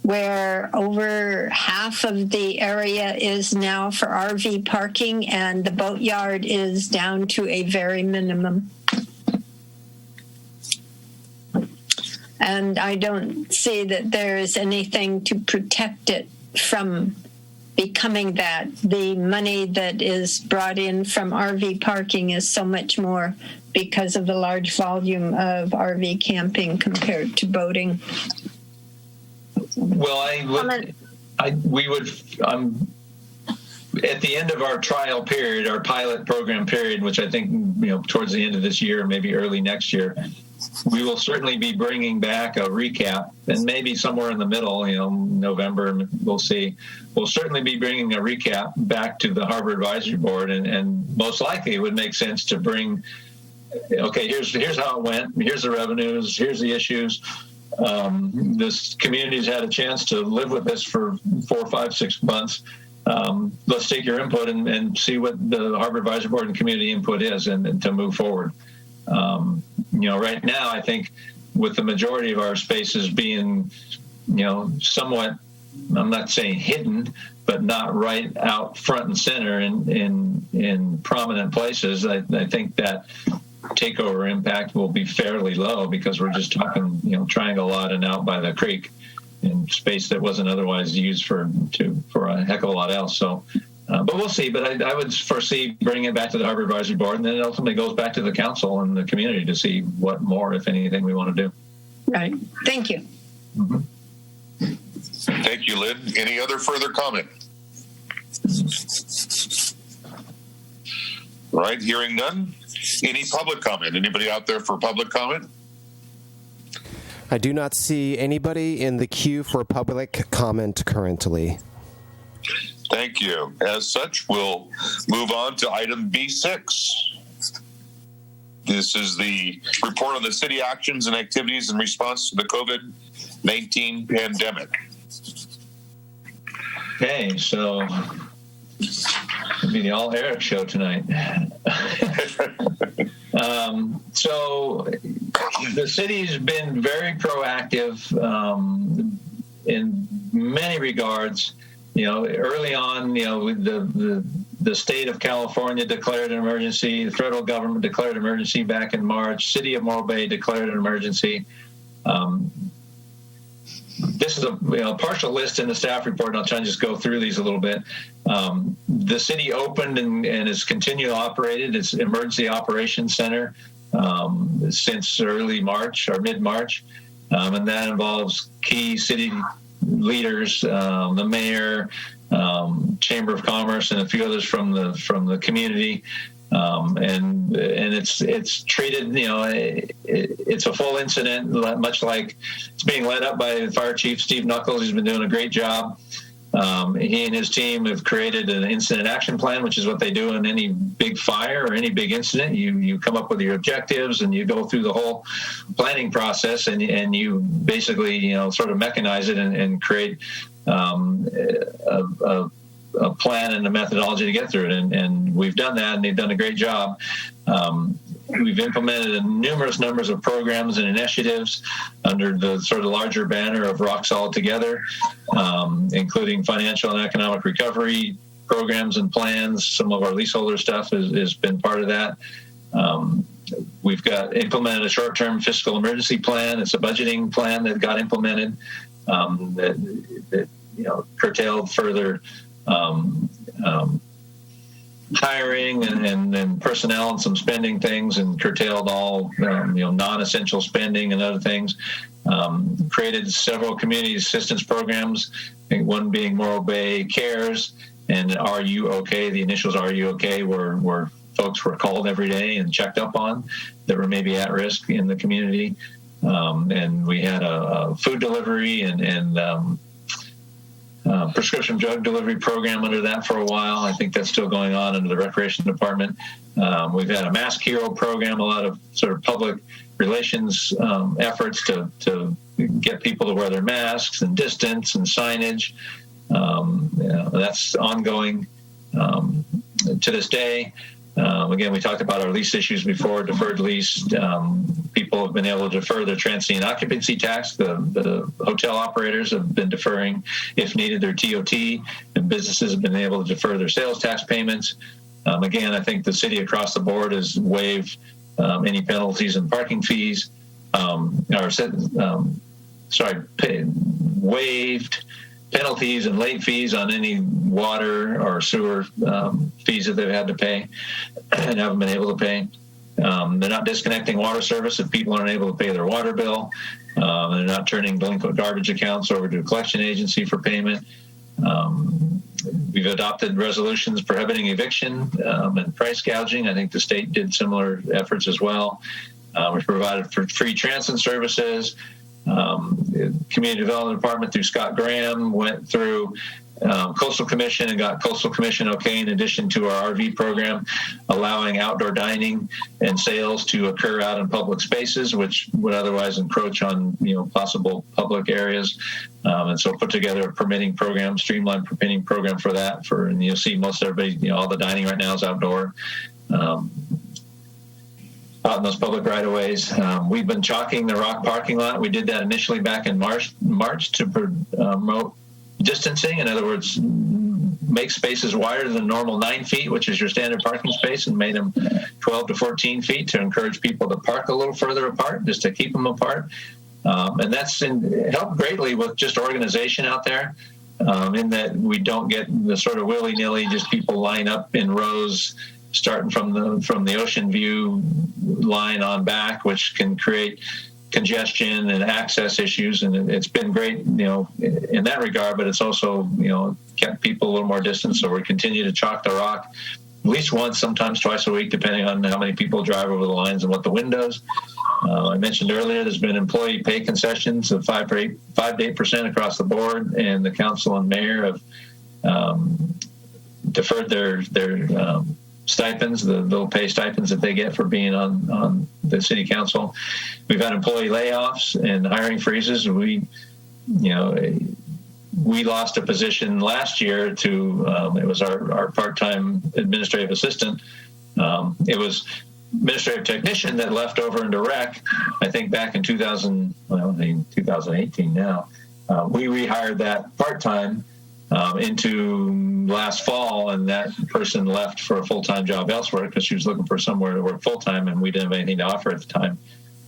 where over half of the area is now for RV parking and the boatyard is down to a very minimum. And I don't see that there is anything to protect it from becoming that. The money that is brought in from RV parking is so much more because of the large volume of RV camping compared to boating. Well, we would at the end of our trial period, our pilot program period, which I think towards the end of this year, maybe early next year, we will certainly be bringing back a recap, and maybe somewhere in the middle, November, we'll see. We'll certainly be bringing a recap back to the Harbor Advisory Board, and most likely it would make sense to bring, okay, here's how it went, here's the revenues, here's the issues. This community's had a chance to live with this for 4, 5, 6 months. Let's take your input and see what the Harbor Advisory Board and community input is and to move forward. Right now, I think with the majority of our spaces being, somewhat, I'm not saying hidden, but not right out front and center in prominent places, I think that takeover impact will be fairly low because we're just talking, triangle lot and out by the creek in space that wasn't otherwise used for a heck of a lot else. So, but we'll see. But I would foresee bringing it back to the Harbor Advisory Board, and then it ultimately goes back to the council and the community to see what more, if anything, we want to do. Right. Thank you. Mm-hmm. Thank you, Lynn. Any other further comment? All right, hearing none. Any public comment? Anybody out there for public comment? I do not see anybody in the queue for public comment currently. Thank you. As such, we'll move on to item B6. This is the report on the city actions and activities in response to the COVID-19 pandemic. Okay, so it'll be the all Eric show tonight. So the city's been very proactive in many regards. Early on, the state of California declared an emergency. The federal government declared an emergency back in March. City of Morro Bay declared an emergency. This is a partial list in the staff report, and I'll try and just go through these a little bit. The city opened and has continued to operate its emergency operations center since early March or mid-March, and that involves key city leaders, the mayor, Chamber of Commerce, and a few others from the community. And it's treated, it's a full incident, much like it's being led up by Fire Chief Steve Knuckles. He's been doing a great job. He and his team have created an incident action plan, which is what they do in any big fire or any big incident. You come up with your objectives and you go through the whole planning process, and you basically sort of mechanize it and create a plan and a methodology to get through it. And we've done that, and they've done a great job. We've implemented numerous numbers of programs and initiatives under the sort of larger banner of Rock Solid Together, including financial and economic recovery programs and plans. Some of our leaseholder stuff has been part of that. We've got implemented a short-term fiscal emergency plan. It's a budgeting plan that got implemented that curtailed further hiring and personnel and some spending things, and curtailed all non-essential spending and other things. Created several community assistance programs, one being Morro Bay Cares and Are You Okay? The initials Are You Okay? where folks were called every day and checked up on that were maybe at risk in the community. And we had a food delivery and prescription drug delivery program under that for a while. I think that's still going on under the Recreation Department. We've had a Mask Hero program, a lot of sort of public relations efforts to get people to wear their masks and distance and signage. That's ongoing to this day. Again, we talked about our lease issues before, deferred lease. People have been able to defer their transient occupancy tax. The hotel operators have been deferring, if needed, their TOT, and businesses have been able to defer their sales tax payments. Again, I think the city across the board has waived any penalties and parking fees, waived penalties and late fees on any water or sewer fees that they've had to pay and haven't been able to pay. They're not disconnecting water service if people aren't able to pay their water bill. They're not turning delinquent garbage accounts over to a collection agency for payment. We've adopted resolutions prohibiting eviction and price gouging. I think the state did similar efforts as well. We've provided for free transit services. Community Development Department through Scott Graham went through Coastal Commission and got Coastal Commission okay, in addition to our RV program, allowing outdoor dining and sales to occur out in public spaces, which would otherwise encroach on possible public areas. And so put together a permitting program, streamlined permitting program for that. And you'll see most everybody, all the dining right now is outdoor. Out in those public right-of-ways. We've been chalking the Rock parking lot. We did that initially back in March to promote distancing. In other words, make spaces wider than normal 9 feet, which is your standard parking space, and made them 12 to 14 feet to encourage people to park a little further apart, just to keep them apart. And that's helped greatly with just organization out there, in that we don't get the sort of willy-nilly, just people line up in rows starting from the ocean view line on back, which can create congestion and access issues. And it's been great, in that regard, but it's also, kept people a little more distant. So we continue to chalk the Rock at least once, sometimes twice a week, depending on how many people drive over the lines and what the wind does. I mentioned earlier, there's been employee pay concessions of 5 to 8% across the board, and the council and mayor have deferred their stipends, the low pay stipends that they get for being on the city council. We've had employee layoffs and hiring freezes. We lost a position last year to it was our part-time administrative assistant. It was administrative technician that left over into rec, I think back in 2018 now. We rehired that part-time into last fall, and that person left for a full-time job elsewhere because she was looking for somewhere to work full-time, and we didn't have anything to offer at the time.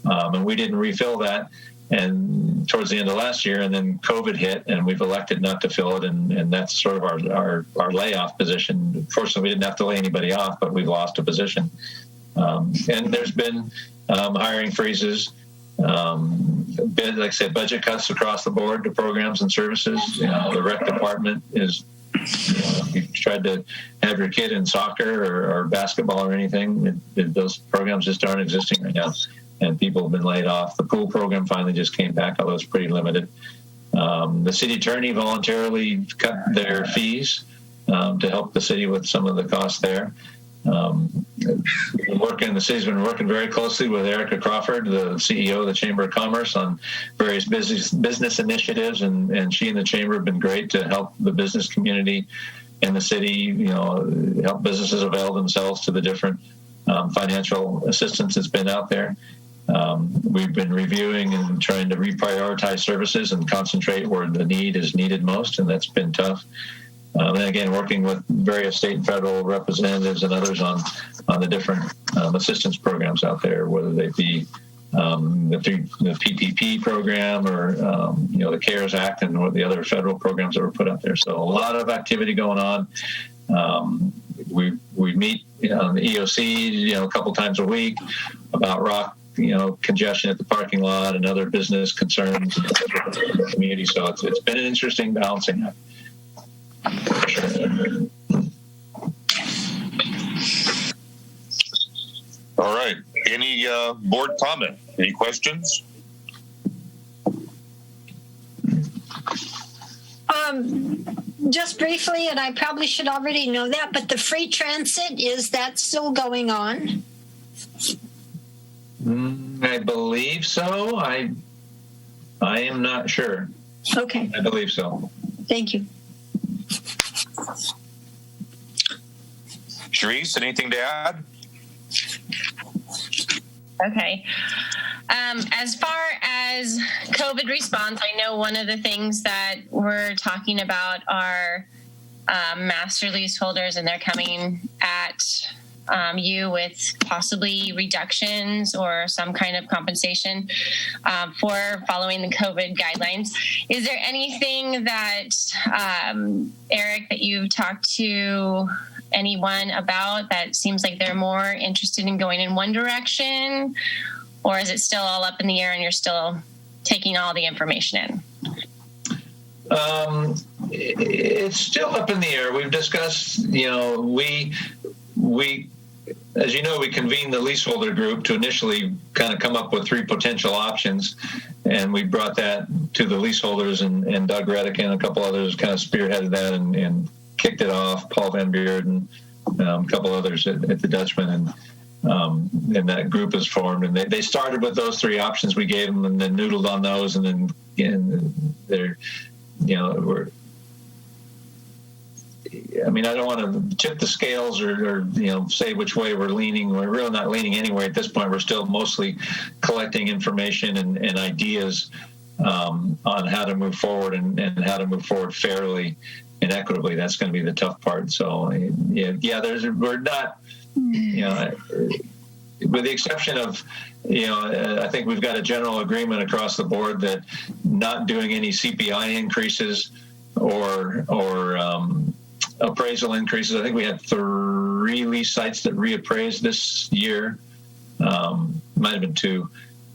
And we didn't refill that and towards the end of last year, and then COVID hit, and we've elected not to fill it, and that's sort of our layoff position. Fortunately, we didn't have to lay anybody off, but we've lost a position. And there's been hiring freezes, like I said, budget cuts across the board to programs and services. The rec department is, if you tried to have your kid in soccer or basketball or anything, those programs just aren't existing right now, and people have been laid off. The pool program finally just came back, although it's pretty limited. The city attorney voluntarily cut their fees to help the city with some of the costs there. The city's been working very closely with Erica Crawford, the CEO of the Chamber of Commerce, on various business initiatives, and she and the Chamber have been great to help the business community and the city, help businesses avail themselves to the different financial assistance that's been out there. We've been reviewing and trying to reprioritize services and concentrate where the need is needed most, and that's been tough. And again, working with various state and federal representatives and others on the different assistance programs out there, whether they be the PPP program or the CARES Act and what the other federal programs that were put out there. So a lot of activity going on. We meet on the EOC a couple times a week about rock congestion at the parking lot and other business concerns in the community. So it's been an interesting balancing act. All right. Any board comment? Any questions? Just briefly, and I probably should already know that, but the free transit, is that still going on? I believe so. I am not sure. Okay. I believe so. Thank you. Sharice, anything to add? Okay. As far as COVID response, I know one of the things that we're talking about are master leaseholders, and they're coming at you with possibly reductions or some kind of compensation for following the COVID guidelines. Is there anything that, Eric, that you've talked to anyone about that seems like they're more interested in going in one direction, or is it still all up in the air and you're still taking all the information in? It's still up in the air. We've discussed, we as you know, we convened the leaseholder group to initially kind of come up with 3 potential options, and we brought that to the leaseholders, and Doug Reddick and a couple others kind of spearheaded that and kicked it off, Paul Van Beard and a couple others at the Dutchman, and that group is formed. And they started with those 3 options we gave them, and then noodled on those, and then they're, I don't want to tip the scales or say which way we're leaning. We're really not leaning anywhere at this point. We're still mostly collecting information and ideas on how to move forward and how to move forward fairly and equitably. That's going to be the tough part. So we're not, with the exception of, I think we've got a general agreement across the board that not doing any CPI increases or appraisal increases. I think we had 3 lease sites that reappraised this year. Might have been 2.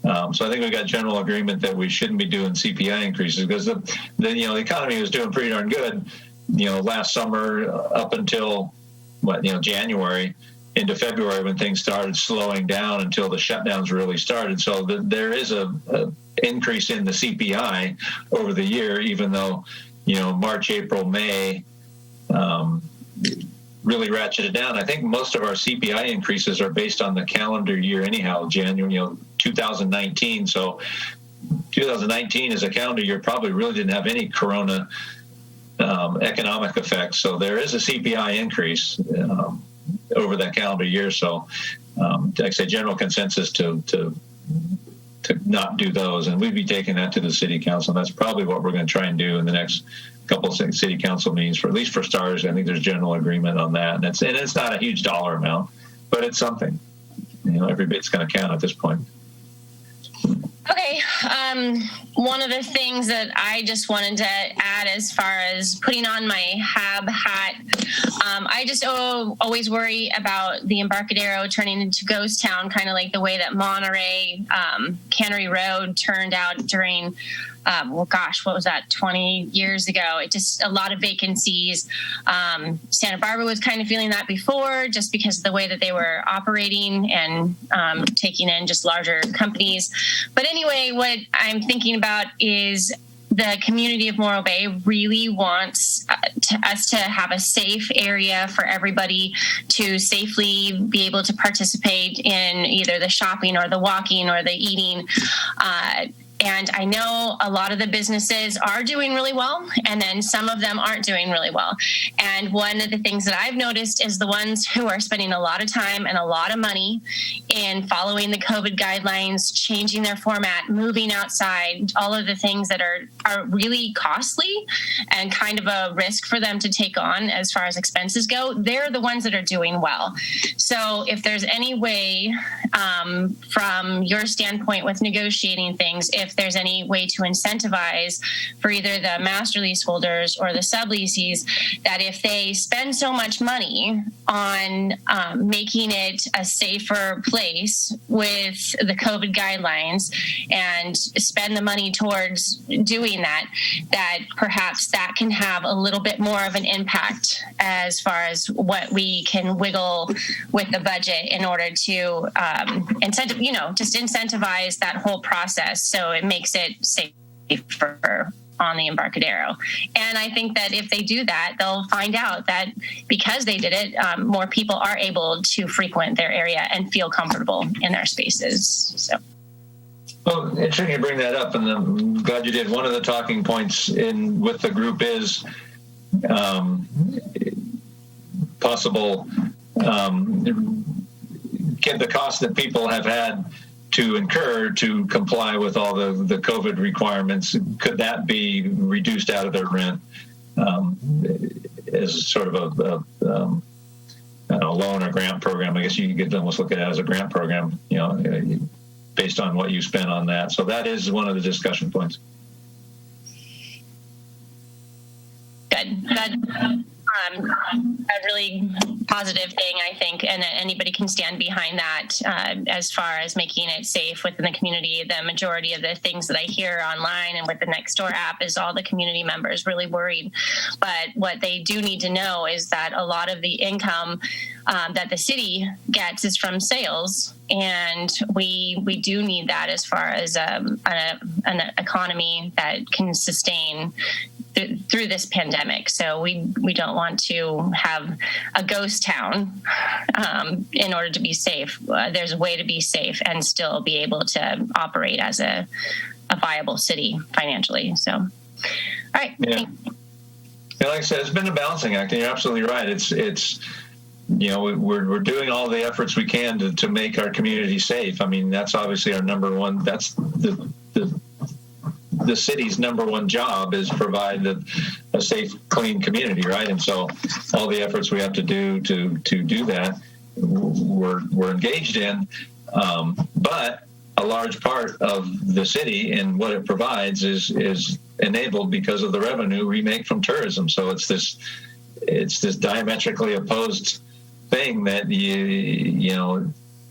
So I think we got general agreement that we shouldn't be doing CPI increases because the economy was doing pretty darn good, last summer up until January into February when things started slowing down until the shutdowns really started. So there is a increase in the CPI over the year, even though March, April, May really ratcheted down. I think most of our CPI increases are based on the calendar year anyhow, January, 2019. So 2019 as a calendar year probably really didn't have any corona economic effects. So there is a CPI increase over that calendar year. So like I say, general consensus to not do those, and we'd be taking that to the city council. And that's probably what we're going to try and do in the next couple of city council meetings, for at least for starters. I think there's general agreement on that, and it's not a huge dollar amount, but it's something. Every bit's going to count at this point. Okay. One of the things that I just wanted to add as far as putting on my HAB hat, I just always worry about the Embarcadero turning into ghost town, kind of like the way that Monterey, Cannery Road turned out during, what was that, 20 years ago? It just, a lot of vacancies. Santa Barbara was kind of feeling that before, just because of the way that they were operating and taking in just larger companies. But anyway, what I'm thinking about is the community of Morro Bay really wants us to have a safe area for everybody to safely be able to participate in either the shopping or the walking or the eating. And I know a lot of the businesses are doing really well, and then some of them aren't doing really well. And one of the things that I've noticed is the ones who are spending a lot of time and a lot of money in following the COVID guidelines, changing their format, moving outside, all of the things that are really costly and kind of a risk for them to take on as far as expenses go, they're the ones that are doing well. So if there's any way from your standpoint with negotiating things, if there's any way to incentivize for either the master lease holders or the subleasees, that if they spend so much money on making it a safer place with the COVID guidelines and spend the money towards doing that perhaps that can have a little bit more of an impact as far as what we can wiggle with the budget in order to incentivize that whole process, so it makes it safer on the Embarcadero. And I think that if they do that, they'll find out that because they did it, more people are able to frequent their area and feel comfortable in their spaces. So. Well, interesting you bring that up, and I'm glad you did. One of the talking points with the group is possible get the cost that people have had to incur to comply with all the COVID requirements. Could that be reduced out of their rent as sort of a loan or grant program? I guess you could almost look at it as a grant program, based on what you spent on that. So that is one of the discussion points. Good. A really positive thing, I think, and anybody can stand behind that as far as making it safe within the community. The majority of the things that I hear online and with the Nextdoor app is all the community members really worried. But what they do need to know is that a lot of the income that the city gets is from sales, and we do need that as far as an economy that can sustain through this pandemic. So we don't want to have a ghost town in order to be safe. There's a way to be safe and still be able to operate as a viable city financially. So, all right. Yeah. Like I said, it's been a balancing act, and you're absolutely right. It's we're doing all the efforts we can to make our community safe. I mean, that's obviously our number one. That's the city's number one job, is provide a safe, clean community, right? And so all the efforts we have to do to do that, we're engaged in. But a large part of the city and what it provides is enabled because of the revenue we make from tourism. So it's this diametrically opposed thing that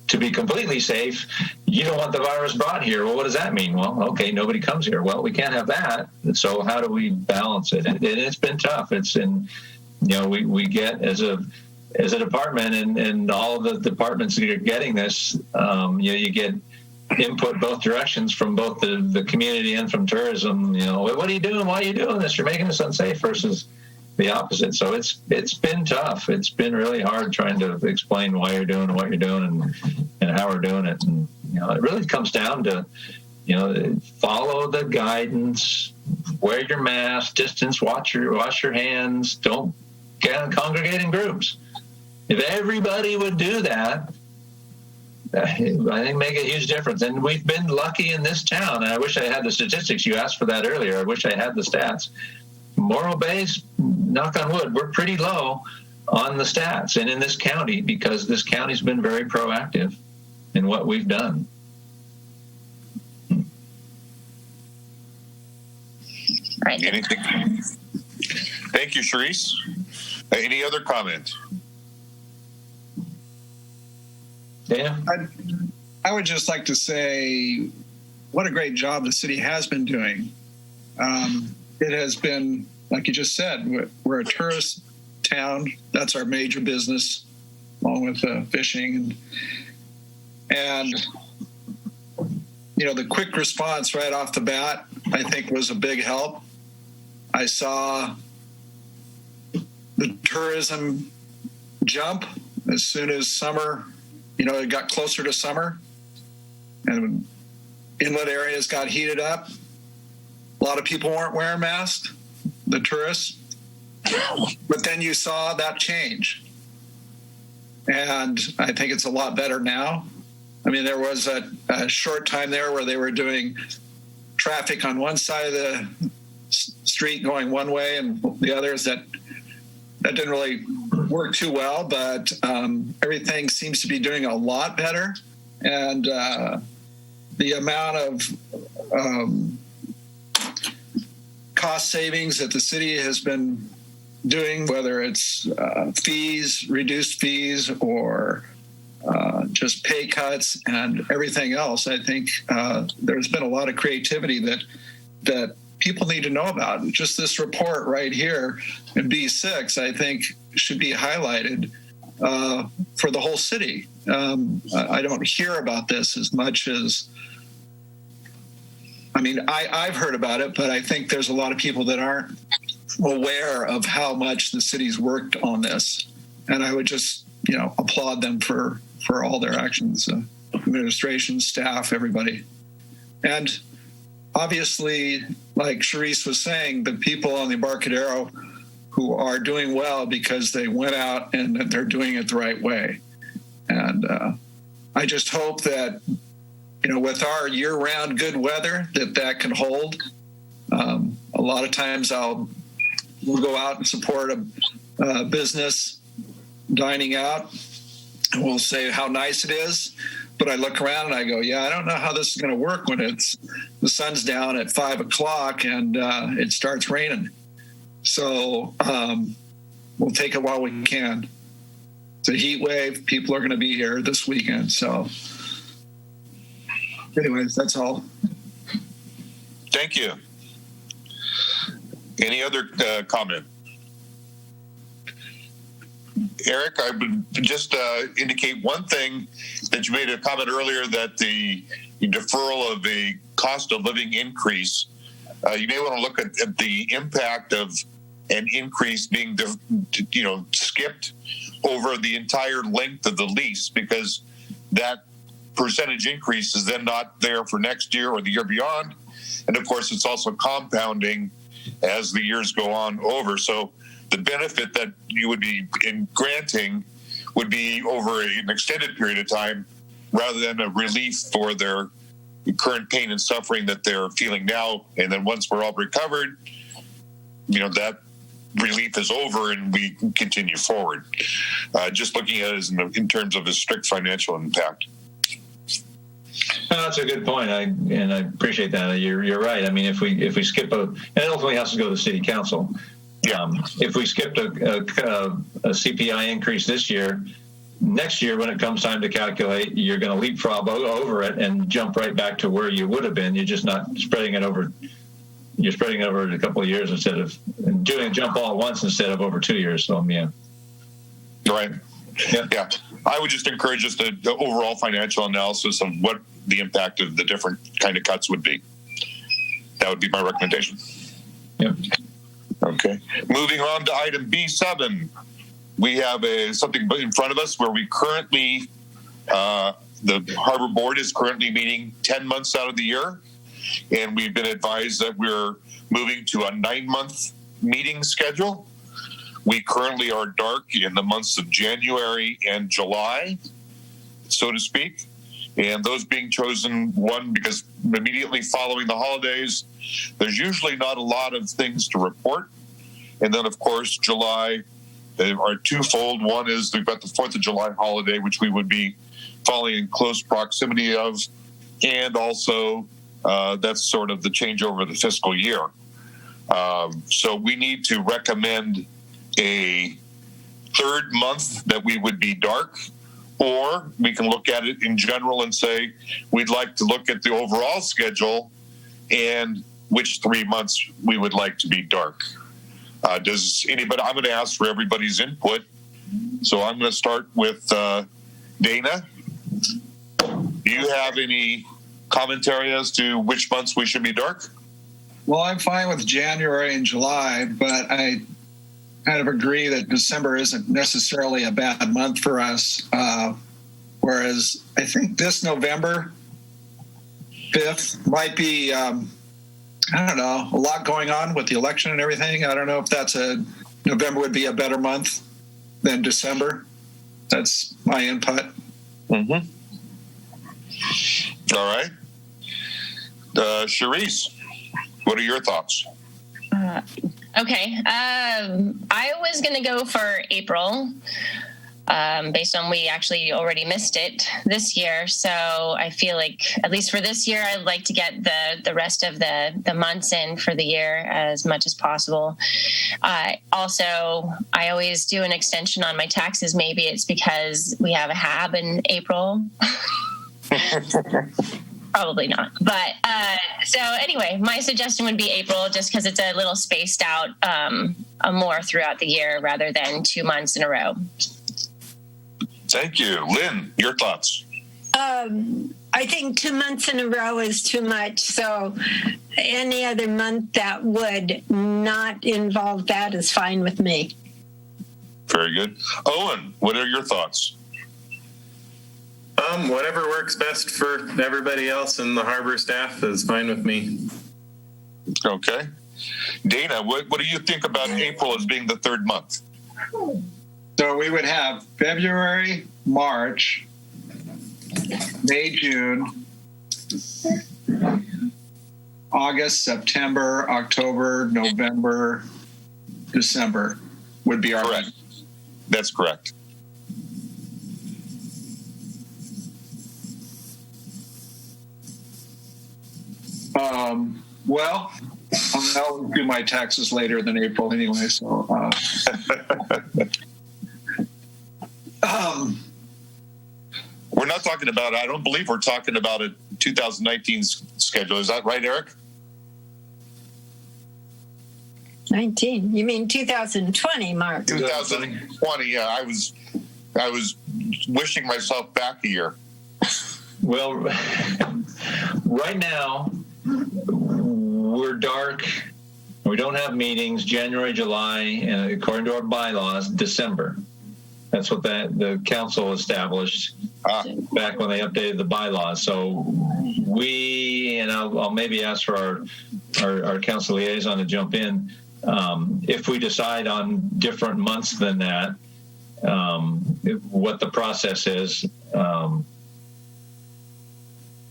to be completely safe, you don't want the virus brought here. Well, what does that mean? Well, okay, nobody comes here. Well, we can't have that. So how do we balance it? And it's been tough. We get as a department and all the departments that are getting this, you get input both directions from both the community and from tourism. What are you doing? Why are you doing this? You're making us unsafe, versus, the opposite. So it's been tough. It's been really hard trying to explain why you're doing what you're doing and how we're doing it. And it really comes down to follow the guidance, wear your mask, distance, wash your hands, don't congregate in groups. If everybody would do that, I think make a huge difference. And we've been lucky in this town. And I wish I had the statistics. You asked for that earlier. I wish I had the stats. Morro Bay's, knock on wood, we're pretty low on the stats and in this county because this county's been very proactive in what we've done. Right. Anything? Thank you, Charisse. Any other comment? Yeah. I would just like to say what a great job the city has been doing. It has been, like you just said, we're a tourist town. That's our major business, along with fishing. And the quick response right off the bat, I think, was a big help. I saw the tourism jump as soon as summer, it got closer to summer and inlet areas got heated up. A lot of people weren't wearing masks, the tourists, but then you saw that change. And I think it's a lot better now. I mean, there was a short time there where they were doing traffic on one side of the street going one way and the others that didn't really work too well, but everything seems to be doing a lot better. And the amount of cost savings that the city has been doing, whether it's fees, reduced fees, or just pay cuts and everything else, I think there's been a lot of creativity that people need to know about. Just this report right here in B6, I think, should be highlighted for the whole city. I don't hear about this as much as, I've heard about it, but I think there's a lot of people that aren't aware of how much the city's worked on this. And I would just, applaud them for all their actions, administration, staff, everybody. And obviously, like Charisse was saying, the people on the Embarcadero who are doing well because they went out and they're doing it the right way. And I just hope that, with our year-round good weather, that can hold. A lot of times we'll go out and support a business dining out, and we'll say how nice it is. But I look around and I go, I don't know how this is going to work when the sun's down at 5 o'clock and it starts raining. So we'll take it while we can. It's a heat wave. People are going to be here this weekend. So anyways, that's all. Thank you. Any other comment? Eric, I would just indicate one thing that you made a comment earlier, that the deferral of a cost of living increase, you may want to look at the impact of an increase being, skipped over the entire length of the lease, because that percentage increase is then not there for next year or the year beyond. And of course, it's also compounding as the years go on over. So the benefit that you would be granting would be over an extended period of time rather than a relief for their current pain and suffering that they're feeling now. And then once we're all recovered, that relief is over and we can continue forward. Just looking at it in terms of a strict financial impact. No, that's a good point, and I appreciate that. You're right. I mean, if we skip and it ultimately has to go to the city council. If we skipped a CPI increase this year, next year when it comes time to calculate, you're going to leapfrog over it and jump right back to where you would have been. You're just not spreading it over. You're spreading it over a couple of years instead of doing a jump all at once instead of over 2 years. So Right. Yeah. I would just encourage us the overall financial analysis of what the impact of the different kind of cuts would be. That would be my recommendation. Yep. Okay. Moving on to item B7. We have something in front of us where we currently, the Harbor Board is currently meeting 10 months out of the year. And we've been advised that we're moving to a 9-month meeting schedule. We currently are dark in the months of January and July, so to speak. And those being chosen, one, because immediately following the holidays, there's usually not a lot of things to report. And then, of course, July, they are twofold. One is we've got the 4th of July holiday, which we would be falling in close proximity of. And also, that's sort of the changeover of the fiscal year. So we need to recommend a third month that we would be dark, or we can look at it in general and say we'd like to look at the overall schedule and which 3 months we would like to be dark. Does anybody? I'm going to ask for everybody's input. So I'm going to start with Dana. Do you have any commentary as to which months we should be dark? Well, I'm fine with January and July, but I kind of agree that December isn't necessarily a bad month for us. Whereas I think this November 5th might be, I don't know, a lot going on with the election and everything. I don't know if November would be a better month than December. That's my input. Mm-hmm. All right. Charisse, what are your thoughts? Okay. I was going to go for April, based on we actually already missed it this year. So I feel like, at least for this year, I'd like to get the rest of the months in for the year as much as possible. Also, I always do an extension on my taxes. Maybe it's because we have a HAB in April. Probably not. But so anyway, my suggestion would be April, just because it's a little spaced out more throughout the year rather than 2 months in a row. Thank you. Lynn, your thoughts? I think 2 months in a row is too much. So any other month that would not involve that is fine with me. Very good. Owen, what are your thoughts? Whatever works best for everybody else and the harbor staff is fine with me. Okay. Dana, what do you think about April as being the third month? So we would have February, March, May, June, August, September, October, November, December would be our. Correct. That's correct. Well, I'll do my taxes later than April anyway, so. We're not talking about, I don't believe we're talking about a 2019 schedule. Is that right, Eric? 19. You mean 2020, Mark? 2020, yeah. I was wishing myself back a year. Well, right now, we're dark. We don't have meetings January, July, and according to our bylaws, December. That's what the council established back when they updated the bylaws. So I'll maybe ask for our council liaison to jump in. If we decide on different months than that, what the process is.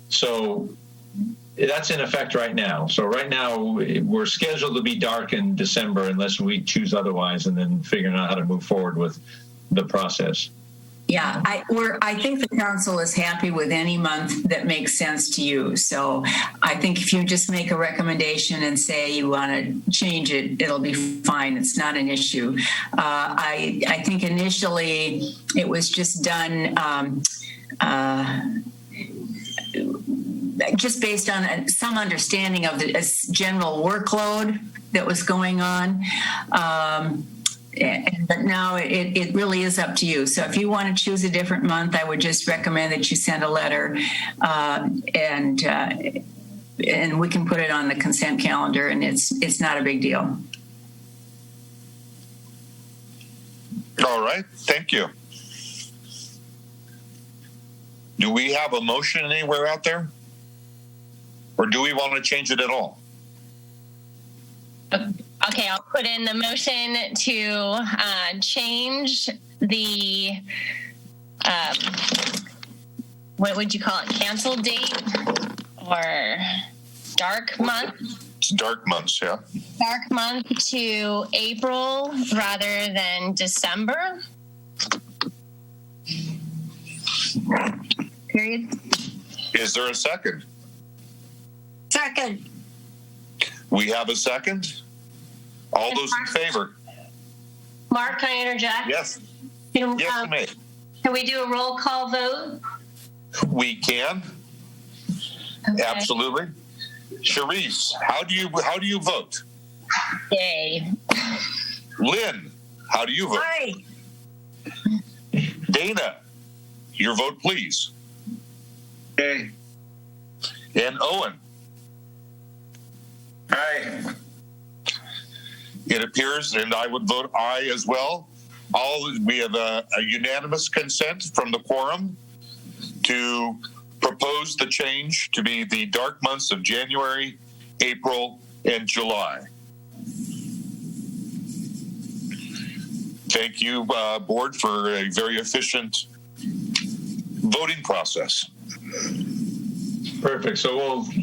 So that's in effect right now. So right now we're scheduled to be dark in December unless we choose otherwise, and then figuring out how to move forward with the process. Yeah, I think the council is happy with any month that makes sense to you. So I think if you just make a recommendation and say you want to change it, it'll be fine. It's not an issue. I think initially it was just done just based on some understanding of the general workload that was going on. But now it really is up to you. So if you want to choose a different month, I would just recommend that you send a letter, and we can put it on the consent calendar, and it's not a big deal. All right. Thank you. Do we have a motion anywhere out there? Or do we want to change it at all? Okay, I'll put in the motion to change the, what would you call it, cancel date or dark month? It's dark months, yeah. Dark month to April rather than December. Period. Is there a second? Second. We have a second. All those in favor? Mark, can I interject? Yes. Can, Yes, you may. can we do a roll call vote? We can. Okay. Absolutely. Charisse, how do you vote? Yay. Lynn, how do you vote? Aye. Dana, your vote, please. Okay. And Owen, Aye. it appears, and I would vote aye as well. We have a unanimous consent from the quorum to propose the change to be the dark months of January, April, and July. Thank you, board, for a very efficient voting process. Perfect. So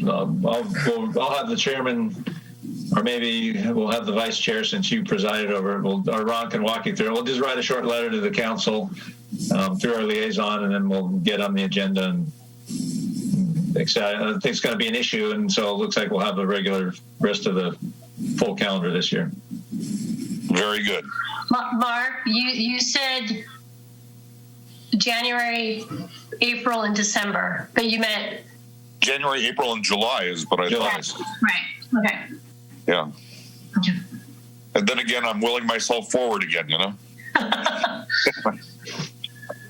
I'll have the chairman, or maybe we'll have the vice chair, since you presided over it. Or Ron can walk you through it. We'll just write a short letter to the council through our liaison, and then we'll get on the agenda. And I think it's going to be an issue, and so it looks like we'll have a regular rest of the full calendar this year. Very good. Mark, you said January, April, and December, but you meant January, April, and July is what I thought. right. Okay. Yeah. And then again, I'm willing myself forward again, you know?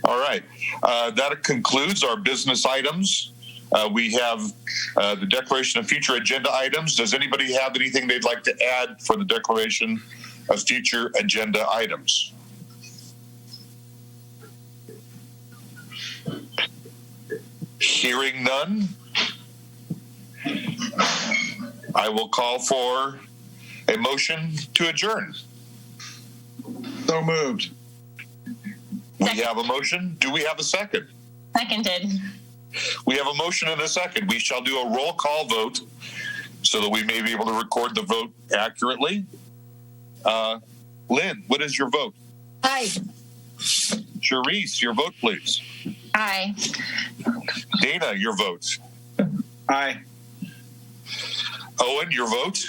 All right. That concludes our business items. We have the declaration of future agenda items. Does anybody have anything they'd like to add for the declaration of future agenda items? Hearing none, I will call for a motion to adjourn. So moved. We have a motion. Do we have a second? Seconded. We have a motion and a second. We shall do a roll call vote so that we may be able to record the vote accurately. Lynn, what is your vote? Aye. Charisse, your vote, please. Aye. Dana, your vote. Aye. Owen, your vote.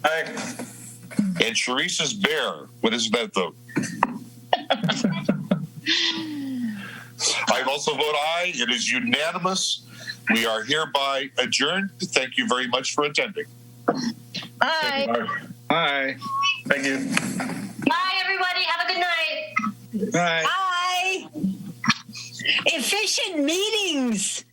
Aye. And Charisse's bear. What is that vote? I also vote aye. It is unanimous. We are hereby adjourned. Thank you very much for attending. Bye. Aye. Thank you. Bye, everybody. Have a good night. Aye. Aye. Efficient meetings.